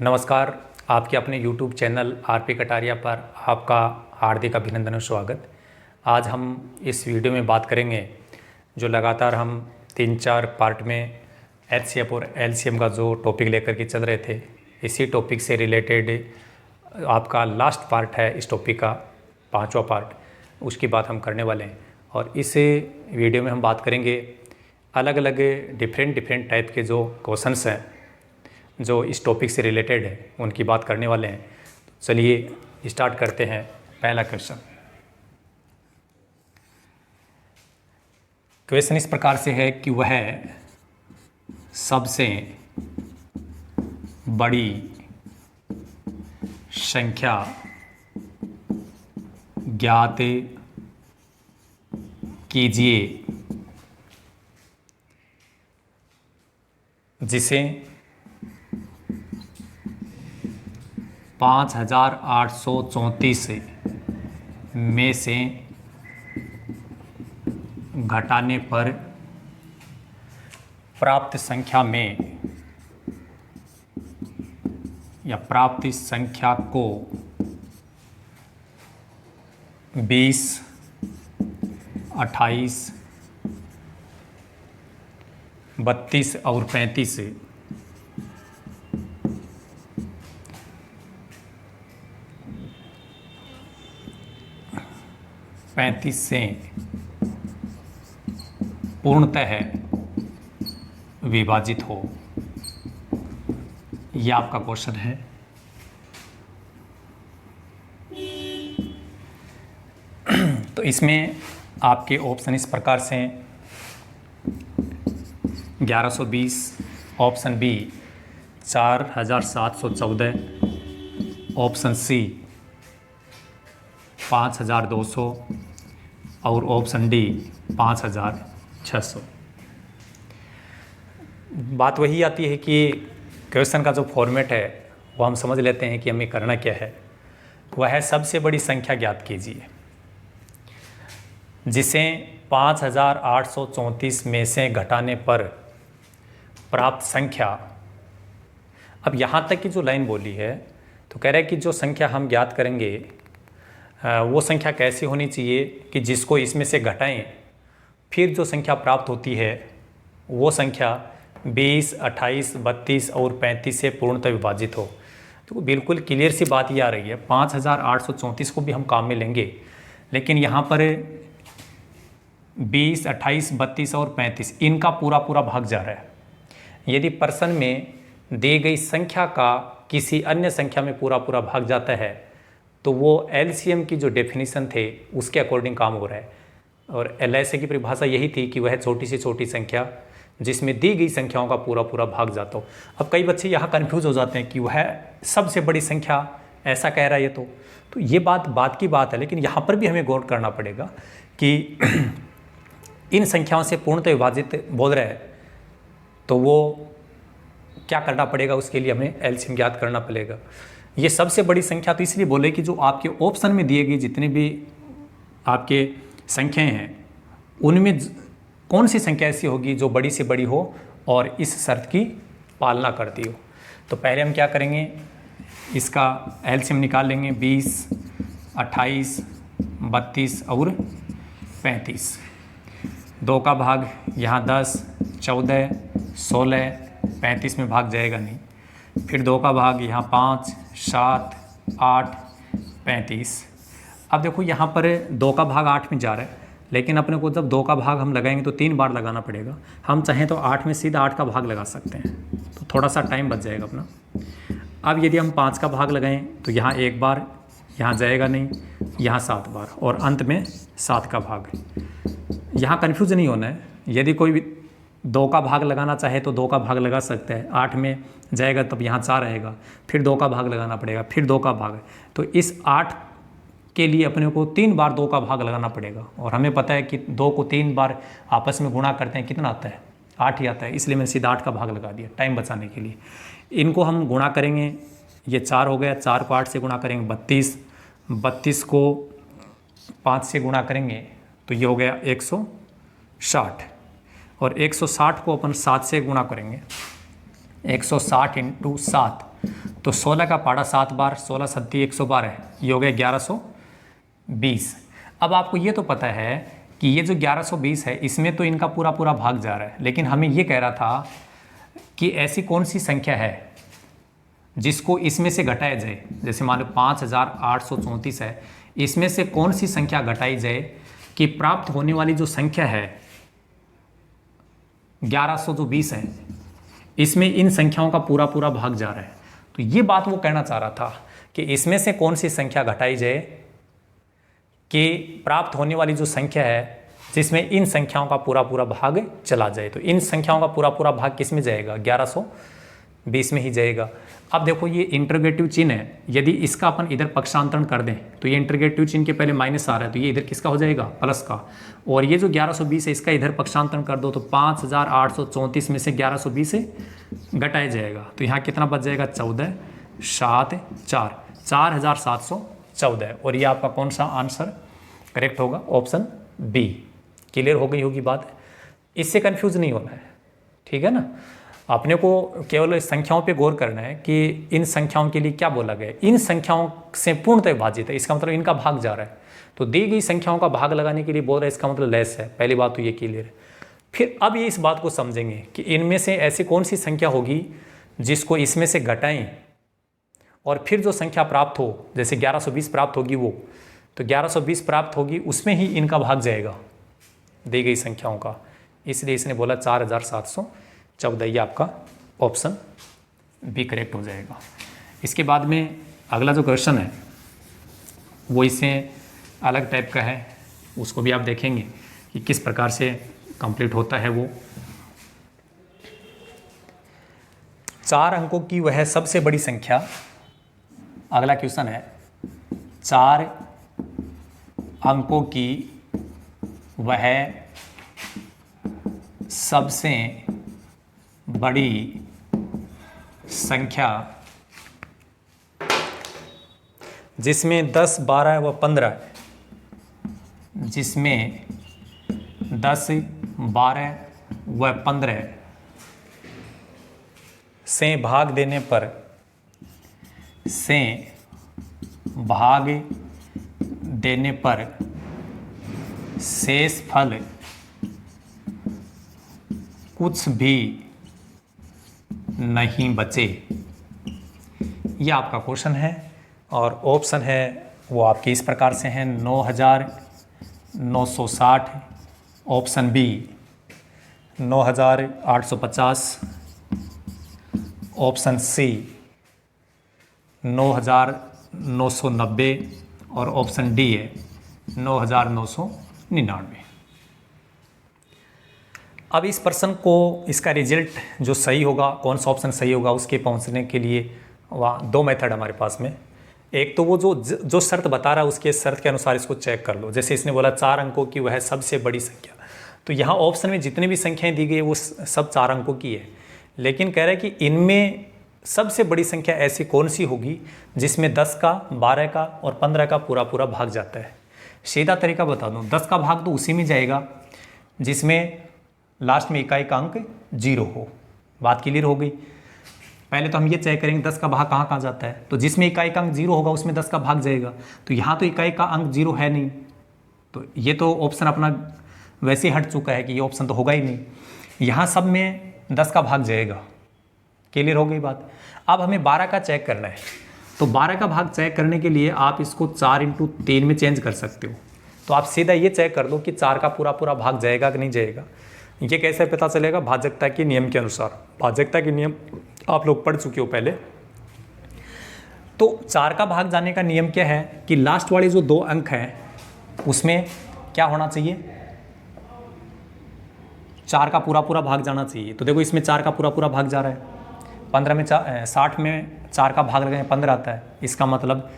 नमस्कार। आपके अपने YouTube चैनल आरपी कटारिया पर आपका हार्दिक अभिनंदन और स्वागत। आज हम इस वीडियो में बात करेंगे जो लगातार हम 3-4 पार्ट में HCF और LCM का जो टॉपिक लेकर के चल रहे थे, इसी टॉपिक से रिलेटेड आपका लास्ट पार्ट है। इस टॉपिक का 5वां पार्ट, उसकी बात हम करने वाले हैं। और इस वीडियो में हम बात करेंगे अलग अलग डिफरेंट टाइप के जो क्वेश्चंस हैं जो इस टॉपिक से रिलेटेड है, उनकी बात करने वाले हैं। चलिए स्टार्ट करते हैं। पहला क्वेश्चन इस प्रकार से है कि वह सबसे बड़ी संख्या ज्ञात कीजिए जिसे 5834 में से घटाने पर प्राप्त संख्या में या प्राप्त संख्या को 20, 28, 32 और 35 से पूर्णतः विभाजित हो। यह आपका क्वेश्चन है। तो इसमें आपके ऑप्शन इस प्रकार से 1120, ऑप्शन बी 4714, ऑप्शन सी 5200 और ऑप्शन डी 5600। बात वही आती है कि क्वेश्चन का जो फॉर्मेट है वो हम समझ लेते हैं कि हमें करना क्या है। वह है सबसे बड़ी संख्या ज्ञात कीजिए जिसे 5834 में से घटाने पर प्राप्त संख्या। अब यहाँ तक की जो लाइन बोली है तो कह रहा है कि जो संख्या हम ज्ञात करेंगे वो संख्या कैसी होनी चाहिए कि जिसको इसमें से घटाएं फिर जो संख्या प्राप्त होती है वो संख्या 20, 28, 32 और 35 से पूर्णतः विभाजित हो। तो बिल्कुल क्लियर सी बात ये आ रही है। 5834 को भी हम काम में लेंगे, लेकिन यहाँ पर 20, 28, 32 और 35 इनका पूरा भाग जा रहा है। यदि पर्सन में दी गई संख्या का किसी अन्य संख्या में पूरा भाग जाता है तो वो LCM की जो डेफिनेशन थे उसके अकॉर्डिंग काम हो रहा है। और LCM की परिभाषा यही थी कि वह छोटी से छोटी संख्या जिसमें दी गई संख्याओं का पूरा भाग जाता हो। अब कई बच्चे यहाँ कन्फ्यूज हो जाते हैं कि वह सबसे बड़ी संख्या ऐसा कह रहा है। तो ये बात की बात है, लेकिन यहाँ पर भी हमें गौर करना पड़ेगा कि इन संख्याओं से पूर्णतः विभाजित बोल रहा है तो वो क्या करना पड़ेगा, उसके लिए हमें LCM ज्ञात करना पड़ेगा। ये सबसे बड़ी संख्या तो इसलिए बोले कि जो आपके ऑप्शन में दिए गए जितने भी आपके संख्याएं हैं उनमें कौन सी संख्या ऐसी होगी जो बड़ी से बड़ी हो और इस शर्त की पालना करती हो। तो पहले हम क्या करेंगे, इसका LCM निकाल लेंगे। 20, 28, 32 और 35। 2 का भाग यहाँ 10, 14, 16, 35 में भाग जाएगा नहीं। फिर 2 का भाग यहाँ 5, 7, 8, 35। अब देखो यहाँ पर 2 का भाग 8 में जा रहा है, लेकिन अपने को जब 2 का भाग हम लगाएंगे तो 3 बार लगाना पड़ेगा। हम चाहें तो 8 में सीधा 8 का भाग लगा सकते हैं, तो थोड़ा सा टाइम बच जाएगा अपना। अब यदि हम 5 का भाग लगाएं तो यहाँ 1 बार यहाँ जाएगा नहीं, यहाँ 7 बार और अंत में 7 का भाग। यहाँ कन्फ्यूज नहीं होना है। यदि कोई 2 का भाग लगाना चाहे तो 2 का भाग लगा सकते हैं। 8 में जाएगा तब यहाँ 4 रहेगा, फिर 2 का भाग लगाना पड़ेगा, फिर 2 का भाग। तो इस 8 के लिए अपने को 3 बार 2 का भाग लगाना पड़ेगा। और हमें पता है कि 2 को 3 बार आपस में गुणा करते हैं कितना आता है, 8 ही आता है। इसलिए मैंने सीधा 8 का भाग लगा दिया टाइम बचाने के लिए। इनको हम गुणा करेंगे, ये 4 हो गया, 4 को 8 से गुणा करेंगे 32, 32 को 5 से गुणा करेंगे तो ये हो गया 160, और 160 को अपन 7 से गुणा करेंगे, 160 इंटू 7, तो 16 का पाड़ा 7 बार, 16 सत्ती 112, ये हो गया 1120। अब आपको ये तो पता है कि ये जो 1120 है इसमें तो इनका पूरा पूरा भाग जा रहा है, लेकिन हमें ये कह रहा था कि ऐसी कौन सी संख्या है जिसको इसमें से घटाया जाए। जैसे मान लो 5834 है, इसमें से कौन सी संख्या घटाई जाए कि प्राप्त होने वाली जो संख्या है 1120 है, इसमें इन संख्याओं का पूरा पूरा भाग जा रहा है। तो ये बात वो कहना चाह रहा था कि इसमें से कौन सी संख्या घटाई जाए कि प्राप्त होने वाली जो संख्या है जिसमें इन संख्याओं का पूरा पूरा भाग चला जाए। तो इन संख्याओं का पूरा पूरा भाग किस में जाएगा, 1120 में ही जाएगा। अब देखो ये इंटरगेटिव चिन्ह है, यदि इसका अपन इधर पक्षांतरण कर दें तो ये इंटरगेटिव चिन्ह के पहले माइनस आ रहा है, तो ये इधर किसका हो जाएगा, प्लस का। और ये जो 1120 है इसका इधर पक्षांतरण कर दो तो 5834 में से 1120 से घटाया जाएगा, तो यहाँ कितना बच जाएगा, 14 7 4 4714। और ये आपका कौन सा आंसर करेक्ट होगा, ऑप्शन बी। क्लियर हो गई होगी बात, इससे कंफ्यूज नहीं होना है, ठीक है ना। अपने को केवल संख्याओं पे गौर करना है कि इन संख्याओं के लिए क्या बोला गया, इन संख्याओं से पूर्णतः विभाजित है, इसका मतलब इनका भाग जा रहा है। तो दी गई संख्याओं का भाग लगाने के लिए बोल रहा है, इसका मतलब लेस है। पहली बात तो ये क्लियर है। फिर अब ये इस बात को समझेंगे कि इनमें से ऐसी कौन सी संख्या होगी जिसको इसमें से घटाएं और फिर जो संख्या प्राप्त हो, जैसे 1120 प्राप्त होगी वो, तो 1120 प्राप्त होगी उसमें ही इनका भाग जाएगा दी गई संख्याओं का, इसलिए इसने बोला 4714। ये आपका ऑप्शन बी करेक्ट हो जाएगा। इसके बाद में अगला जो क्वेश्चन है वो इससे अलग टाइप का है, उसको भी आप देखेंगे कि किस प्रकार से कंप्लीट होता है वो। 4 अंकों की वह सबसे बड़ी संख्या, अगला क्वेश्चन है 4 अंकों की वह सबसे बड़ी संख्या जिसमें 10 12 व 15, जिसमें 10 12 व 15 से भाग देने पर शेष फल कुछ भी नहीं बचे। ये आपका क्वेश्चन है और ऑप्शन है वो आपके इस प्रकार से हैं, 9960, ऑप्शन बी 9850, ऑप्शन सी 9990 और ऑप्शन डी है 9999। अब इस प्रश्न को, इसका रिजल्ट जो सही होगा, कौन सा ऑप्शन सही होगा, उसके पहुंचने के लिए वहाँ 2 मेथड हमारे पास में। एक तो वो जो शर्त बता रहा है उसके शर्त के अनुसार इसको चेक कर लो। जैसे इसने बोला 4 अंकों की वह सबसे बड़ी संख्या, तो यहाँ ऑप्शन में जितने भी संख्याएं दी गई है वो सब 4 अंकों की है, लेकिन कह रहा है कि इनमें सबसे बड़ी संख्या ऐसी कौन सी होगी जिसमें 10 का 12 का और 15 का पूरा पूरा भाग जाता है। सीधा तरीका बता दूं, 10 का भाग तो उसी में जाएगा जिसमें लास्ट में इकाई का अंक 0 हो। बात क्लियर हो गई। पहले तो हम ये चेक करेंगे 10 का भाग कहाँ कहाँ जाता है, तो जिसमें इकाई का अंक 0 होगा उसमें 10 का भाग जाएगा। तो यहाँ तो इकाई का अंक 0 है नहीं, तो ये तो ऑप्शन अपना वैसे हट चुका है कि ये ऑप्शन तो होगा ही नहीं। यहाँ सब में 10 का भाग जाएगा। क्लियर हो गई बात। अब हमें 12 का चेक करना है, तो 12 का भाग चेक करने के लिए आप इसको 4 × 3 में चेंज कर सकते हो। तो आप सीधा ये चेक कर दो कि 4 का पूरा पूरा भाग जाएगा कि नहीं जाएगा। ये कैसे पता चलेगा, भाजकता के नियम के अनुसार। भाजकता के नियम आप लोग पढ़ चुके हो पहले। तो 4 का भाग जाने का नियम क्या है कि लास्ट वाले जो 2 अंक हैं उसमें क्या होना चाहिए, 4 का पूरा पूरा भाग जाना चाहिए। तो देखो इसमें 4 का पूरा पूरा भाग जा रहा है, 15 में 60 में 4 का भाग लगाएं 15 आता है। इसका मतलब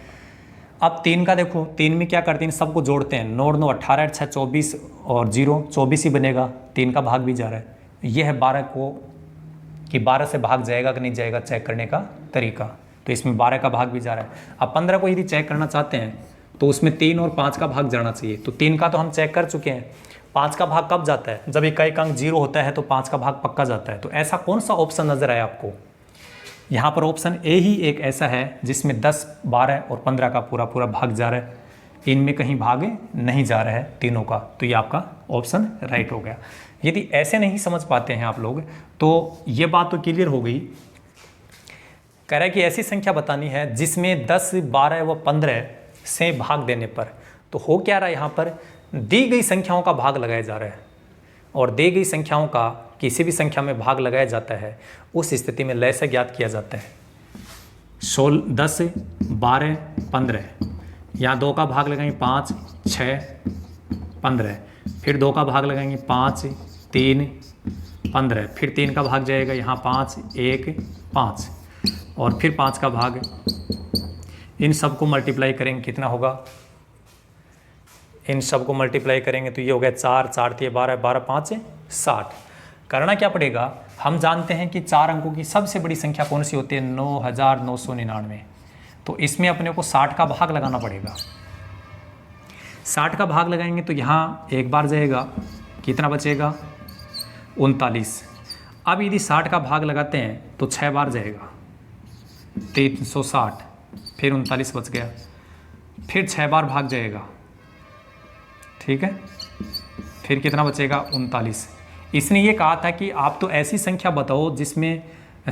अब 3 का देखो, 3 में क्या करते हैं, सबको जोड़ते हैं, 9 9 18 6 24 और 0 24 ही बनेगा। 3 का भाग भी जा रहा है। यह है 12 को कि 12 से भाग जाएगा कि नहीं जाएगा चेक करने का तरीका। तो इसमें 12 का भाग भी जा रहा है। अब 15 को यदि चेक करना चाहते हैं तो उसमें 3 और 5 का भाग जाना चाहिए। तो 3 का तो हम चेक कर चुके हैं। 5 का भाग कब जाता है, जब इकाई का अंक 0 होता है तो 5 का भाग पक्का जाता है। तो ऐसा कौन सा ऑप्शन नजर आया आपको यहाँ पर ऑप्शन ए ही एक ऐसा है जिसमें 10, 12 और 15 का पूरा पूरा भाग जा रहा है, इनमें कहीं भाग नहीं जा रहा है तीनों का, तो ये आपका ऑप्शन राइट हो गया। यदि ऐसे नहीं समझ पाते हैं आप लोग तो ये बात तो क्लियर हो गई। कह रहा है कि ऐसी संख्या बतानी है जिसमें 10, 12 व 15 से भाग देने पर, तो हो क्या रहा है, यहाँ पर दी गई संख्याओं का भाग लगाया जा रहा है, और दी गई संख्याओं का किसी भी संख्या में भाग लगाया जाता है उस स्थिति में लय से ज्ञात किया जाता है। 10, 12, 15, यहाँ 2 का भाग लगाएंगे 5, 6, 15, फिर 2 का भाग लगाएंगे 5, 3, 15, फिर 3 का भाग जाएगा यहाँ 5, 1, 5, और फिर 5 का भाग। इन सब को मल्टीप्लाई करेंगे कितना होगा, इन सब को मल्टीप्लाई करेंगे तो ये हो गया 4, 4 3 12, 12 5 60। करना क्या पड़ेगा, हम जानते हैं कि 4 अंकों की सबसे बड़ी संख्या कौन सी होती है, 9999। तो इसमें अपने को 60 का भाग लगाना पड़ेगा। 60 का भाग लगाएंगे तो यहाँ एक बार जाएगा, कितना बचेगा 39। अब यदि 60 का भाग लगाते हैं तो 6 बार जाएगा 360, फिर 39 बच गया, फिर 6 बार भाग जाएगा, ठीक है, फिर कितना बचेगा 39। इसने ये कहा था कि आप तो ऐसी संख्या बताओ जिसमें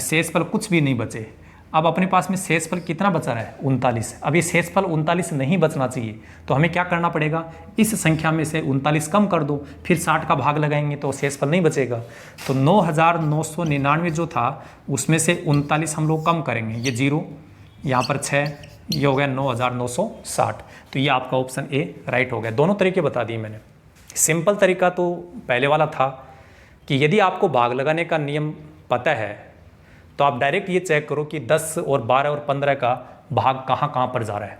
शेषफल कुछ भी नहीं बचे। अब अपने पास में शेषफल कितना बचा रहा है 39। अब ये शेषफल 39 नहीं बचना चाहिए, तो हमें क्या करना पड़ेगा, इस संख्या में से 39 कम कर दो, फिर 60 का भाग लगाएंगे तो शेषफल नहीं बचेगा। तो 9999 जो था उसमें से 39 हम लोग कम करेंगे, ये 0, यहाँ पर 6, ये हो गया 9960। तो ये आपका ऑप्शन ए राइट हो गया। दोनों तरीके बता दिए मैंने। सिंपल तरीका तो पहले वाला था कि यदि आपको भाग लगाने का नियम पता है तो आप डायरेक्ट ये चेक करो कि 10 और 12 और 15 का भाग कहाँ कहाँ पर जा रहा है।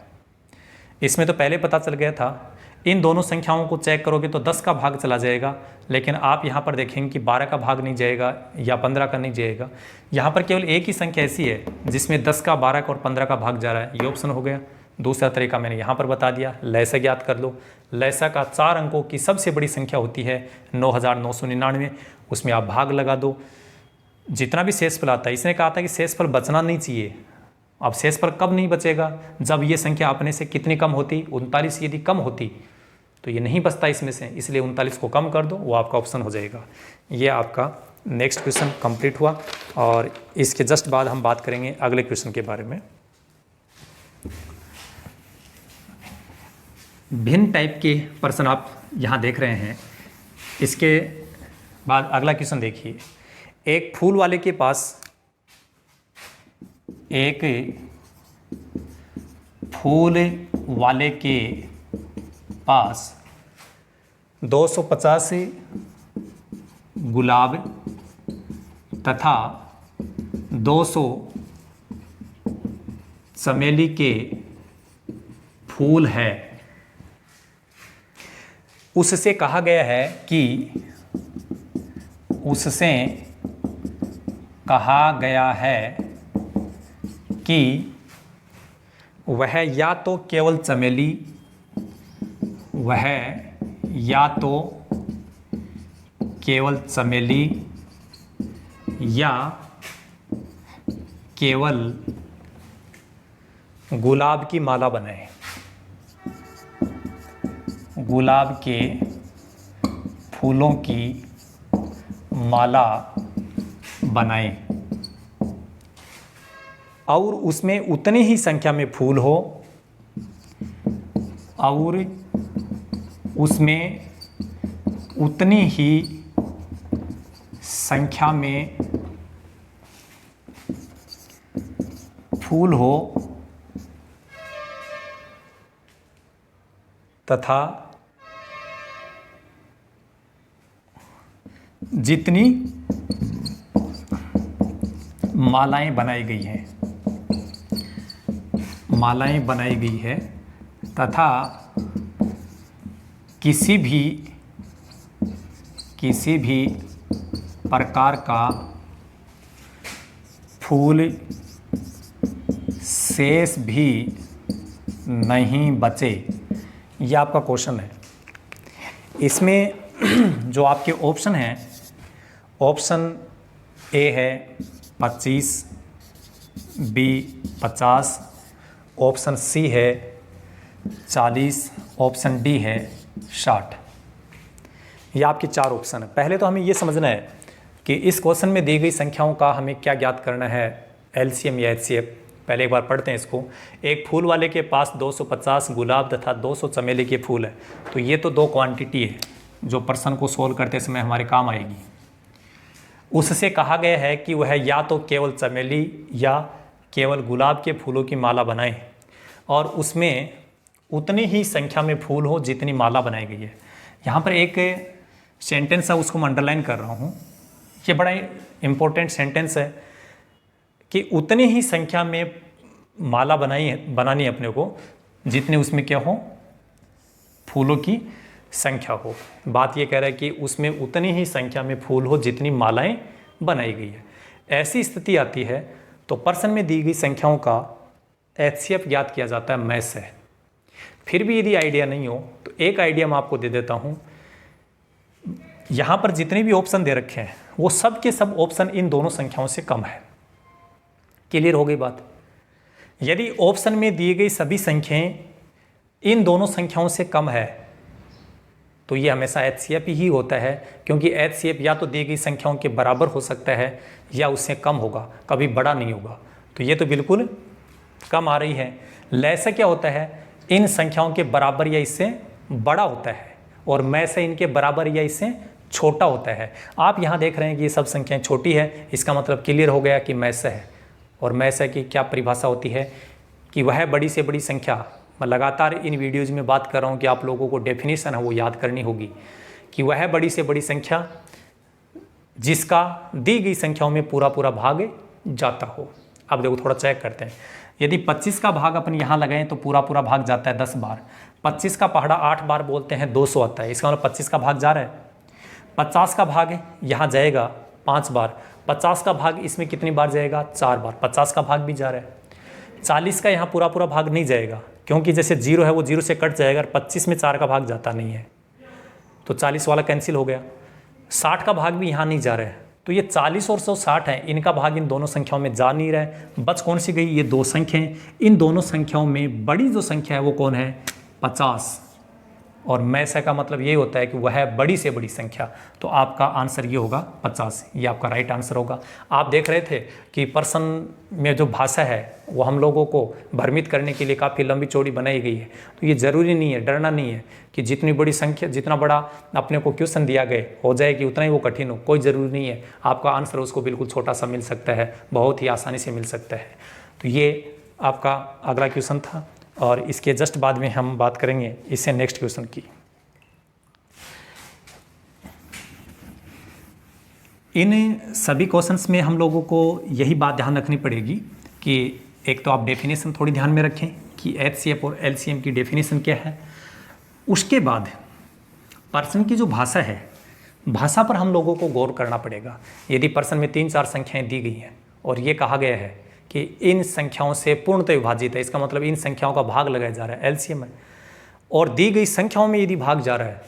इसमें तो पहले पता चल गया था। इन दोनों संख्याओं को चेक करोगे तो 10 का भाग चला जाएगा, लेकिन आप यहाँ पर देखेंगे कि 12 का भाग नहीं जाएगा या 15 का नहीं जाएगा। यहाँ पर केवल एक ही संख्या ऐसी है जिसमें 10 का, 12 का और 15 का भाग जा रहा है, ये ऑप्शन हो गया। दूसरा तरीका मैंने यहाँ पर बता दिया, लयसा ज्ञात कर लो। लयसा का 4 अंकों की सबसे बड़ी संख्या होती है 9999, उसमें आप भाग लगा दो, जितना भी शेषफल आता है। इसने कहा था कि शेषफल बचना नहीं चाहिए। अब शेषफल कब नहीं बचेगा, जब ये संख्या अपने से कितनी कम होती, 39 यदि कम होती तो ये नहीं बचता इसमें से, इसलिए 39 को कम कर दो, वो आपका ऑप्शन हो जाएगा। ये आपका नेक्स्ट क्वेश्चन कंप्लीट हुआ, और इसके जस्ट बाद हम बात करेंगे अगले क्वेश्चन के बारे में। भिन्न टाइप के प्रश्न आप यहाँ देख रहे हैं। इसके बाद अगला क्वेश्चन देखिए। एक फूल वाले के पास 250 गुलाब तथा 200 चमेली के फूल है। उससे कहा गया है कि वह या तो केवल चमेली, या केवल गुलाब की माला बनाए, गुलाब के फूलों की माला बनाए, और उसमें उतनी ही संख्या में फूल हो, और उसमें उतनी ही संख्या में फूल हो तथा जितनी मालाएं बनाई गई है तथा किसी भी प्रकार का फूल शेष भी नहीं बचे। यह आपका क्वेश्चन है। इसमें जो आपके ऑप्शन हैं, ऑप्शन ए है 25, बी 50, ऑप्शन सी है 40, ऑप्शन डी है 60। ये आपके 4 ऑप्शन है। पहले तो हमें ये समझना है कि इस क्वेश्चन में दी गई संख्याओं का हमें क्या ज्ञात करना है, एलसीएम या एचसीएफ। पहले एक बार पढ़ते हैं इसको। एक फूल वाले के पास 250 गुलाब तथा 200 चमेली के फूल है। तो ये तो 2 क्वांटिटी है जो प्रश्न को सोल्व करते समय हमारे काम आएगी। उससे कहा गया है कि वह या तो केवल चमेली या केवल गुलाब के फूलों की माला बनाए और उसमें उतनी ही संख्या में फूल हो जितनी माला बनाई गई है। यहाँ पर एक सेंटेंस है, उसको मैं अंडरलाइन कर रहा हूँ। ये बड़ा इम्पोर्टेंट सेंटेंस है कि उतनी ही संख्या में माला बनानी है अपने को जितने उसमें क्या हो, फूलों की संख्या हो। बात ये कह रहा है कि उसमें उतनी ही संख्या में फूल हो जितनी मालाएं बनाई गई है। ऐसी स्थिति आती है तो प्रश्न में दी गई संख्याओं का एचसीएफ ज्ञात किया जाता है मैथ से। फिर भी यदि आइडिया नहीं हो तो एक आइडिया मैं आपको दे देता हूँ। यहाँ पर जितने भी ऑप्शन दे रखे हैं वो सब के सब ऑप्शन इन दोनों संख्याओं से कम है। क्लियर हो गई बात। यदि ऑप्शन में दिए गई सभी संख्याएं इन दोनों संख्याओं से कम है तो ये हमेशा एचसीएफ ही होता है, क्योंकि एचसीएफ या तो दी गई संख्याओं के बराबर हो सकता है या उससे कम होगा, कभी बड़ा नहीं होगा। तो ये तो बिल्कुल कम आ रही है। लैसे क्या होता है, इन संख्याओं के बराबर या इससे बड़ा होता है और मैं से इनके बराबर या इससे छोटा होता है। आप यहाँ देख रहे हैं कि ये सब संख्याएं छोटी है, इसका मतलब क्लियर हो गया कि मैथ से है। और मैथ से की क्या परिभाषा होती है कि वह बड़ी से बड़ी संख्या, मैं लगातार इन वीडियोज़ में बात कर रहा हूँ कि आप लोगों को डेफिनेशन है वो याद करनी होगी कि वह बड़ी से बड़ी संख्या जिसका दी गई संख्याओं में पूरा पूरा भाग जाता हो। अब देखो थोड़ा चेक करते हैं। यदि 25 का भाग अपन यहाँ लगाएं तो पूरा पूरा भाग जाता है 10 बार। 25 का पहाड़ा 8 बार बोलते हैं 200 आता है, इसका मतलब 25 का भाग जा रहा है। 50 का भाग यहाँ जाएगा 5 बार। 50 का भाग इसमें कितनी बार जाएगा, 4 बार। 50 का भाग भी जा रहा है। 40 का यहाँ पूरा पूरा भाग नहीं जाएगा, क्योंकि जैसे 0 है वो 0 से कट जाएगा और 25 में 4 का भाग जाता नहीं है, तो 40 वाला कैंसिल हो गया। 60 का भाग भी यहाँ नहीं जा रहा है, तो ये 40 और 160 है, इनका भाग इन दोनों संख्याओं में जा नहीं रहा है। बच कौन सी गई, ये 2 संख्याएं। इन दोनों संख्याओं में बड़ी जो संख्या है वो कौन है, 50। और मैसे का मतलब ये होता है कि वह है बड़ी से बड़ी संख्या। तो आपका आंसर ये होगा 50, ये आपका राइट आंसर होगा। आप देख रहे थे कि प्रश्न में जो भाषा है वो हम लोगों को भ्रमित करने के लिए काफ़ी लंबी चौड़ी बनाई गई है। तो ये ज़रूरी नहीं है, डरना नहीं है कि जितनी बड़ी संख्या, जितना बड़ा अपने को क्वेश्चन दिया गए हो जाए कि उतना ही वो कठिन हो, कोई ज़रूरी नहीं है। आपका आंसर उसको बिल्कुल छोटा सा मिल सकता है, बहुत ही आसानी से मिल सकता है। तो ये आपका अगला क्वेश्चन था और इसके जस्ट बाद में हम बात करेंगे इससे नेक्स्ट क्वेश्चन की। इन सभी क्वेश्चंस में हम लोगों को यही बात ध्यान रखनी पड़ेगी कि एक तो आप डेफिनेशन थोड़ी ध्यान में रखें कि एचसीएफ और एलसीएम की डेफिनेशन क्या है। उसके बाद प्रश्न की जो भाषा है, भाषा पर हम लोगों को गौर करना पड़ेगा। यदि प्रश्न में 3-4 संख्याएं दी गई हैं और ये कहा गया है कि इन संख्याओं से पूर्णतः विभाजित है, इसका मतलब इन संख्याओं का भाग लगाया जा रहा है, एलसीएम है। और दी गई संख्याओं में यदि भाग जा रहा है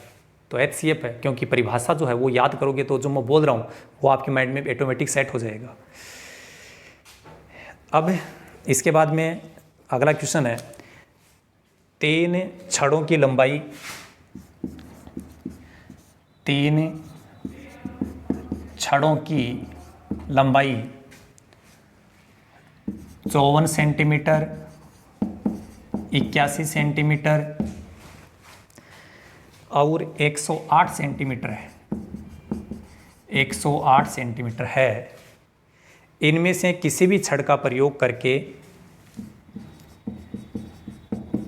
तो एचसीएफ है, क्योंकि परिभाषा जो है वो याद करोगे तो जो मैं बोल रहा हूँ वो आपके माइंड में ऑटोमेटिक सेट हो जाएगा। अब इसके बाद में अगला क्वेश्चन है, 3 छड़ों की लंबाई 3 छड़ों की लंबाई 54 सेंटीमीटर, 81 सेंटीमीटर और 108 सेंटीमीटर है। 108 सेंटीमीटर है। इनमें से किसी भी छड़ का प्रयोग करके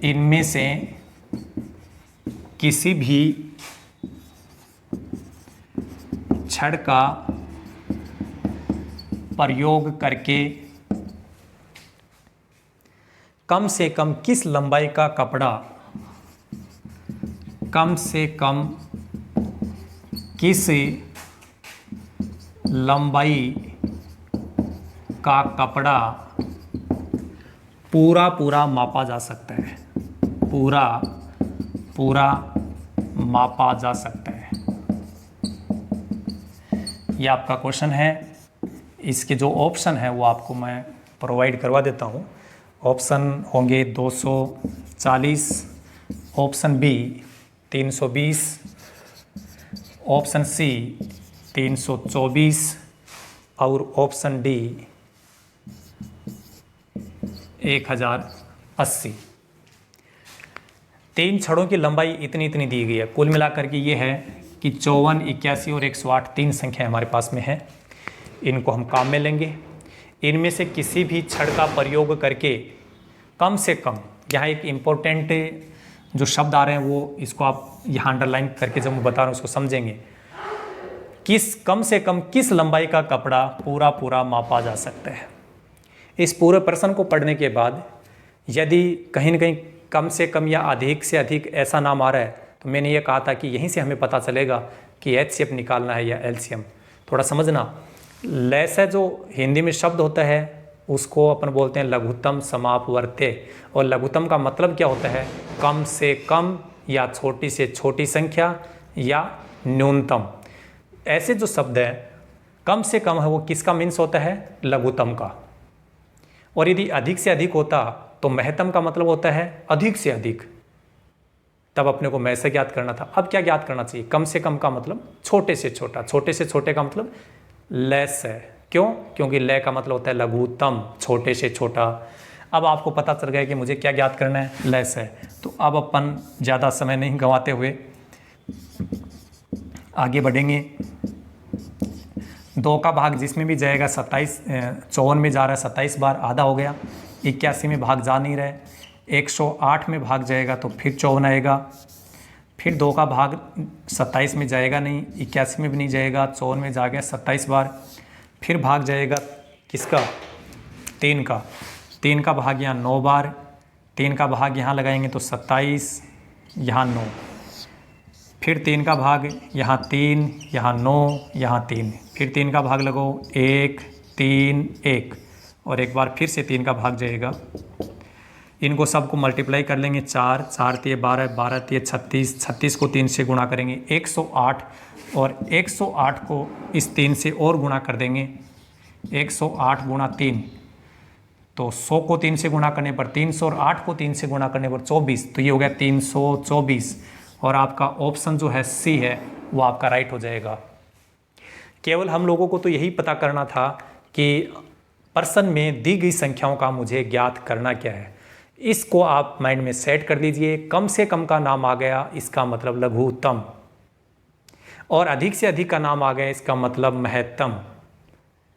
इनमें से किसी भी छड़ का प्रयोग करके कम से कम किस लंबाई का कपड़ा, कम से कम किस लंबाई का कपड़ा पूरा पूरा मापा जा सकता है, पूरा पूरा मापा जा सकता है। यह आपका क्वेश्चन है। इसके जो ऑप्शन है वो आपको मैं प्रोवाइड करवा देता हूँ। ऑप्शन होंगे 240, ऑप्शन बी 320, ऑप्शन सी 324 और ऑप्शन डी 1080। 3 छड़ों की लंबाई इतनी दी गई है। कुल मिलाकर के ये है कि 54, 81 और 108 3 संख्या हमारे पास में है। इनको हम काम में लेंगे। इनमें से किसी भी छड़ का प्रयोग करके कम से कम, यहाँ एक इम्पोर्टेंट जो शब्द आ रहे हैं वो इसको आप यहाँ अंडरलाइन करके जब मैं बता रहा हूँ उसको समझेंगे। कम से कम किस लंबाई का कपड़ा पूरा मापा जा सकता है। इस पूरे प्रश्न को पढ़ने के बाद यदि कहीं न कहीं कम से कम या अधिक से अधिक ऐसा नाम आ रहा है तो मैंने ये कहा था कि यहीं से हमें पता चलेगा कि HCF निकालना है या LCM। थोड़ा समझना, लैसे जो हिंदी में शब्द होता है उसको अपन बोलते हैं लघुत्तम समापवर्त्य, और लघुत्तम का मतलब क्या होता है, कम से कम या छोटी से छोटी संख्या या न्यूनतम। ऐसे जो शब्द है कम से कम है वो किसका मीन्स होता है, लघुत्तम का। और यदि अधिक से अधिक होता तो महत्तम का मतलब होता है अधिक से अधिक, तब अपने को मैं से ज्ञात करना था। अब क्या ज्ञात करना चाहिए, कम से कम का मतलब छोटे से छोटा, छोटे से छोटे का मतलब लेस है। क्यों, क्योंकि ले का मतलब होता है लघुत्तम, छोटे से छोटा। अब आपको पता चल गया कि मुझे क्या ज्ञात करना है, लेस है। तो अब अपन ज़्यादा समय नहीं गंवाते हुए आगे बढ़ेंगे। 2 का भाग जिसमें भी जाएगा 27, 54 में जा रहा है 27 बार, आधा हो गया। 81 में भाग जा नहीं रहे, 108 में भाग जाएगा तो फिर 54 आएगा। फिर 2 का भाग 27 में जाएगा नहीं, 81 में भी नहीं जाएगा, 54 में जा गया 27 बार। फिर भाग जाएगा किसका, 3 का। 3 का भाग यहाँ 9 बार, 3 का भाग यहाँ लगाएंगे तो 27, यहाँ 9। फिर 3 का भाग यहाँ 3, यहाँ 9, यहाँ 3। फिर 3 का भाग लगाओ 1, 3, 1 और एक बार फिर से 3 का भाग जाएगा। इनको सबको मल्टीप्लाई कर लेंगे, 4, 4 तिये 12, 12 तिये 36, 36 को 3 से गुणा करेंगे 108, और 108 को इस 3 से और गुणा कर देंगे, 108 गुणा 3 तो 100 को 3 से गुणा करने पर 300 और 8 को 3 से गुणा करने पर 24, तो ये हो गया 324। और आपका ऑप्शन जो है सी है वो आपका राइट हो जाएगा। केवल हम लोगों को तो यही पता करना था कि प्रश्न में दी गई संख्याओं का मुझे ज्ञात करना क्या है। इसको आप माइंड में सेट कर लीजिए। कम से कम का नाम आ गया इसका मतलब लघुत्तम, और अधिक से अधिक का नाम आ गया इसका मतलब महत्तम।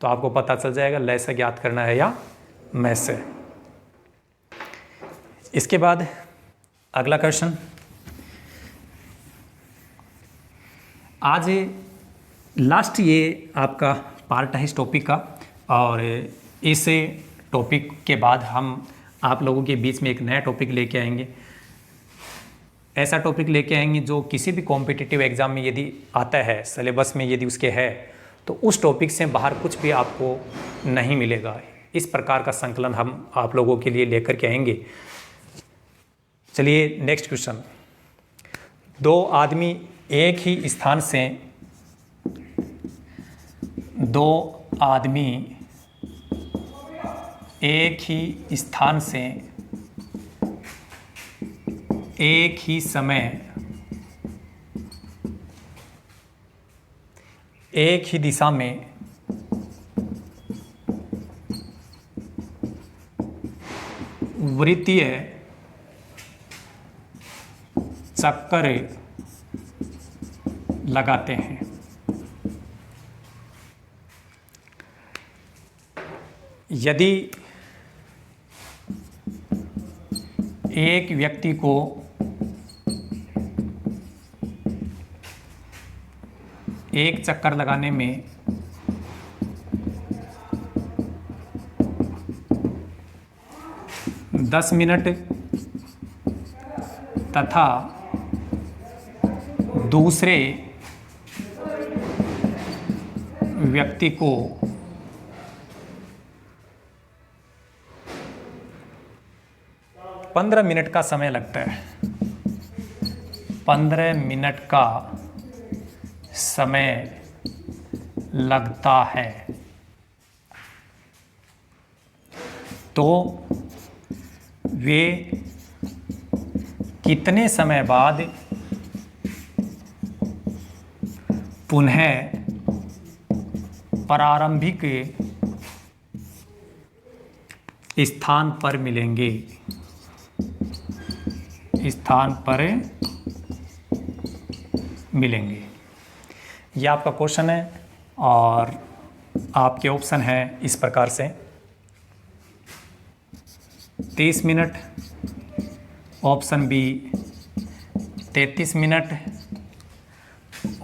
तो आपको पता चल जाएगा लय से ज्ञात करना है या मैं से। इसके बाद अगला क्वेश्चन, आज लास्ट ये आपका पार्ट है इस टॉपिक का, और इस टॉपिक के बाद हम आप लोगों के बीच में एक नया टॉपिक लेके आएंगे। ऐसा टॉपिक लेके आएंगे जो किसी भी कॉम्पिटिटिव एग्ज़ाम में यदि आता है, सिलेबस में यदि उसके है, तो उस टॉपिक से बाहर कुछ भी आपको नहीं मिलेगा। इस प्रकार का संकलन हम आप लोगों के लिए लेकर के आएंगे। चलिए नेक्स्ट क्वेश्चन। 2 आदमी एक ही स्थान से एक ही समय एक ही दिशा में वृत्तीय चक्कर लगाते हैं। यदि एक व्यक्ति को एक चक्कर लगाने में 10 मिनट तथा दूसरे व्यक्ति को 15 मिनट का समय लगता है, 15 मिनट का समय लगता है, तो वे कितने समय बाद पुनः प्रारंभिक स्थान पर मिलेंगे, स्थान पर मिलेंगे। यह आपका क्वेश्चन है और आपके ऑप्शन है इस प्रकार से 30 minute, option B 33 minute,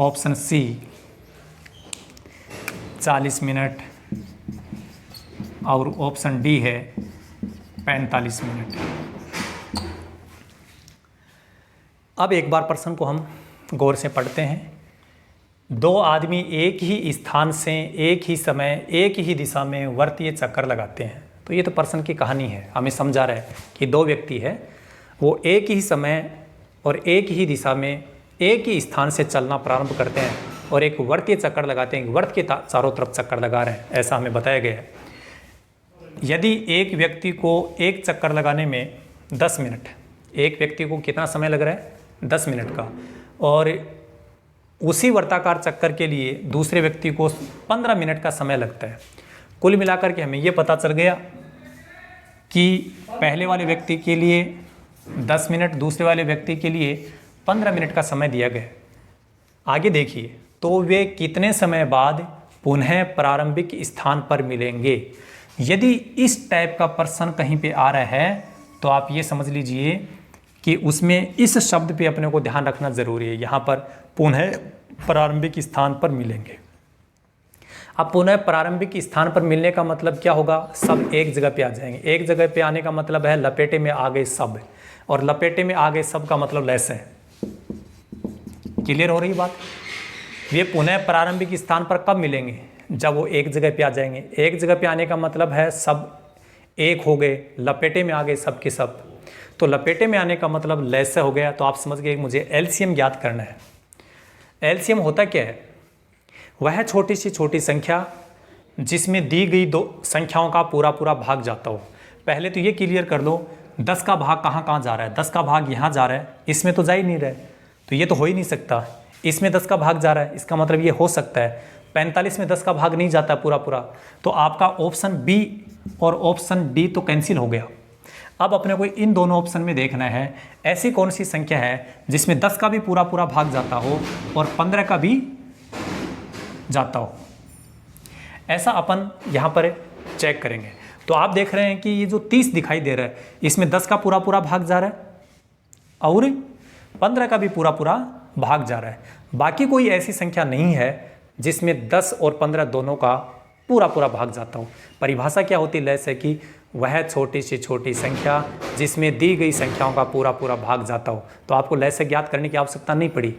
option C 40 minute और ऑप्शन डी है 45 मिनट। अब एक बार प्रश्न को हम गौर से पढ़ते हैं। दो आदमी एक ही स्थान से एक ही समय एक ही दिशा में वर्तीय चक्कर लगाते हैं। तो ये तो प्रश्न की कहानी है, हमें समझा रहा है कि दो व्यक्ति है, वो एक ही समय और एक ही दिशा में एक ही स्थान से चलना प्रारंभ करते हैं और एक वर्तीय चक्कर लगाते हैं, वर्त के चारों तरफ चक्कर लगा रहे हैं, ऐसा हमें बताया गया है। यदि एक व्यक्ति को एक चक्कर लगाने में 10 मिनट, एक व्यक्ति को कितना समय लग रहा है? 10 मिनट का, और उसी वर्ताकार चक्कर के लिए दूसरे व्यक्ति को 15 मिनट का समय लगता है। कुल मिलाकर के हमें ये पता चल गया कि पहले वाले व्यक्ति के लिए 10 मिनट, दूसरे वाले व्यक्ति के लिए 15 मिनट का समय दिया गया। आगे देखिए, तो वे कितने समय बाद पुनः प्रारंभिक स्थान पर मिलेंगे। यदि इस टाइप का प्रश्न कहीं पे आ रहा है तो आप ये समझ लीजिए कि उसमें इस शब्द पे अपने को ध्यान रखना जरूरी है। यहाँ पर पुनः प्रारंभिक स्थान पर मिलेंगे। अब पुनः प्रारंभिक स्थान पर मिलने का मतलब क्या होगा? सब एक जगह पे आ जाएंगे। एक जगह पे आने का मतलब है लपेटे में आ गए सब, और लपेटे में आ गए सब का मतलब लैस है। क्लियर हो रही बात? वे पुनः प्रारंभिक स्थान पर कब मिलेंगे? जब वो एक जगह पे आ जाएंगे। एक जगह पे आने का मतलब है सब एक हो गए, लपेटे में आ गए सब के सब। तो लपेटे में आने का मतलब लैस हो गया। तो आप समझ गए मुझे एलसीएम ज्ञात करना है। एलसीएम होता क्या है? वह छोटी सी छोटी संख्या जिसमें दी गई दो संख्याओं का पूरा पूरा भाग जाता हो। पहले तो ये क्लियर कर लो 10 का भाग कहाँ कहाँ जा रहा है। 10 का भाग यहाँ जा रहा है, इसमें तो जा ही नहीं रहा है, तो ये तो हो ही नहीं सकता। इसमें 10 का भाग जा रहा है, इसका मतलब ये हो सकता है। 45 में 10 का भाग नहीं जाता पूरा पूरा, तो आपका ऑप्शन बी और ऑप्शन डी तो कैंसिल हो गया। अब अपने को इन दोनों ऑप्शन में देखना है ऐसी कौन सी संख्या है जिसमें 10 का भी पूरा पूरा भाग जाता हो और 15 का भी जाता हो। ऐसा अपन यहाँ पर चेक करेंगे। तो आप देख रहे हैं कि ये जो 30 दिखाई दे रहा है, इसमें 10 का पूरा पूरा भाग जा रहा है और 15 का भी पूरा पूरा भाग जा रहा है। बाकी कोई ऐसी संख्या नहीं है जिसमें 10 और 15 दोनों का पूरा पूरा भाग जाता हो। परिभाषा क्या होती है लैस है कि वह छोटी सी छोटी संख्या जिसमें दी गई संख्याओं का पूरा पूरा भाग जाता हो। तो आपको लैस ज्ञात करने की आवश्यकता नहीं पड़ी,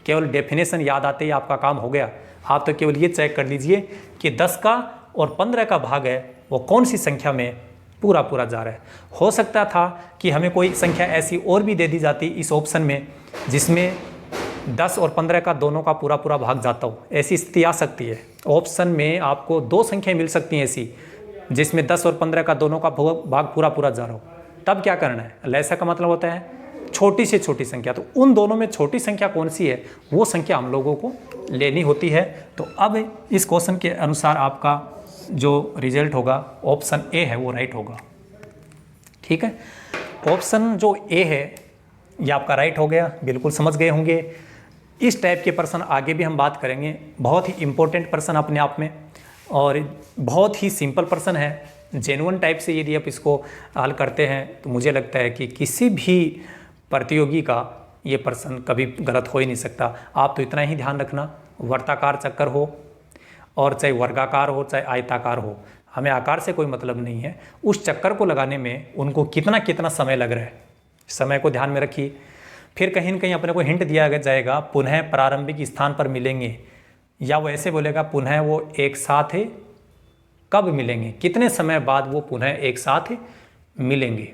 केवल डेफिनेशन याद आते ही आपका काम हो गया। आप तो केवल ये चेक कर लीजिए कि 10 का और 15 का भाग है वो कौन सी संख्या में पूरा पूरा जा रहा है। हो सकता था कि हमें कोई संख्या ऐसी और भी दे दी जाती इस ऑप्शन में जिसमें 10 और 15 का दोनों का पूरा पूरा भाग जाता हो। ऐसी स्थिति आ सकती है। ऑप्शन में आपको 2 संख्याएं मिल सकती हैं ऐसी जिसमें 10 और 15 का दोनों का भाग पूरा पूरा जा रहा हो। तब क्या करना है? लैसा का मतलब होता है छोटी से छोटी संख्या। तो उन दोनों में छोटी संख्या कौन सी है वो संख्या हम लोगों को लेनी होती है। तो अब इस क्वेश्चन के अनुसार आपका जो रिजल्ट होगा ऑप्शन ए है वो राइट होगा। ठीक है, ऑप्शन जो ए है ये आपका राइट हो गया। बिल्कुल समझ गए होंगे। इस टाइप के प्रश्न आगे भी हम बात करेंगे। बहुत ही इंपॉर्टेंट प्रश्न अपने आप में और बहुत ही सिंपल प्रश्न है। जेन्युइन टाइप से यदि आप इसको हल करते हैं तो मुझे लगता है कि किसी भी प्रतियोगी का ये प्रश्न कभी गलत हो ही नहीं सकता। आप तो इतना ही ध्यान रखना, वर्ताकार चक्कर हो और चाहे वर्गाकार हो चाहे आयताकार हो, हमें आकार से कोई मतलब नहीं है। उस चक्कर को लगाने में उनको कितना कितना समय लग रहा है, समय को ध्यान में रखिए। फिर कहीं न कहीं अपने को हिंट दिया जाएगा पुनः प्रारंभिक स्थान पर मिलेंगे, या वो ऐसे बोलेगा पुनः वो एक साथ कब मिलेंगे, कितने समय बाद वो पुनः एक साथ मिलेंगे।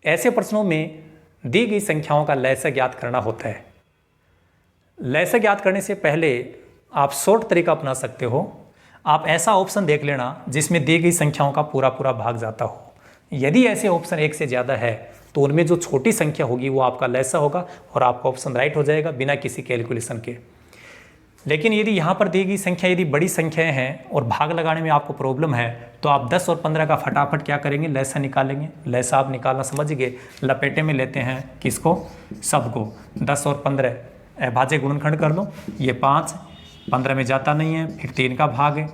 ऐसे प्रश्नों में दी गई संख्याओं का लैस ज्ञात करना होता है। लैस ज्ञात करने से पहले आप शॉर्ट तरीका अपना सकते हो। आप ऐसा ऑप्शन देख लेना जिसमें दी गई संख्याओं का पूरा पूरा भाग जाता हो। यदि ऐसे ऑप्शन एक से ज़्यादा है तो उनमें जो छोटी संख्या होगी वो आपका लैसा होगा और आपका ऑप्शन राइट हो जाएगा बिना किसी कैलकुलेशन के। लेकिन यदि यहाँ पर दी गई संख्या यदि बड़ी संख्याएं हैं और भाग लगाने में आपको प्रॉब्लम है तो आप 10 और 15 का फटाफट क्या करेंगे, लैसा निकालेंगे। लैसा आप निकालना समझ गए, लपेटे में लेते हैं किसको, सबको। 10 और 15 भाज्य गुणनखंड कर लो, ये 5, 15 में जाता नहीं है, फिर 3 का भाग है,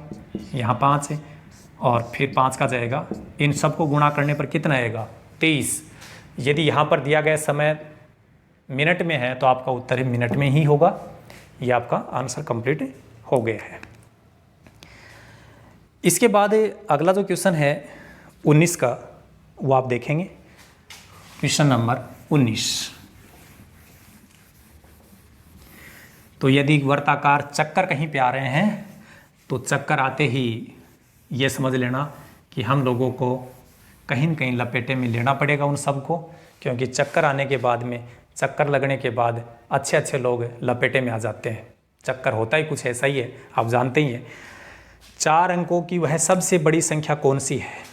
यहाँ 5 है और फिर 5 का जाएगा। इन सबको गुणा करने पर कितना आएगा, 23। यदि यहाँ पर दिया गया समय मिनट में है तो आपका उत्तर मिनट में ही होगा। ये आपका आंसर कंप्लीट हो गया है। इसके बाद अगला जो क्वेश्चन है 19 का, वो आप देखेंगे। Question number 19। तो यदि वर्ताकार चक्कर कहीं पे आ रहे हैं तो चक्कर आते ही ये समझ लेना कि हम लोगों को कहीं न कहीं लपेटे में लेना पड़ेगा उन सबको, क्योंकि चक्कर आने के बाद में, चक्कर लगने के बाद अच्छे अच्छे लोग लपेटे में आ जाते हैं। चक्कर होता ही कुछ ऐसा ही है, आप जानते ही हैं। 4 अंकों की वह सबसे बड़ी संख्या कौन सी है।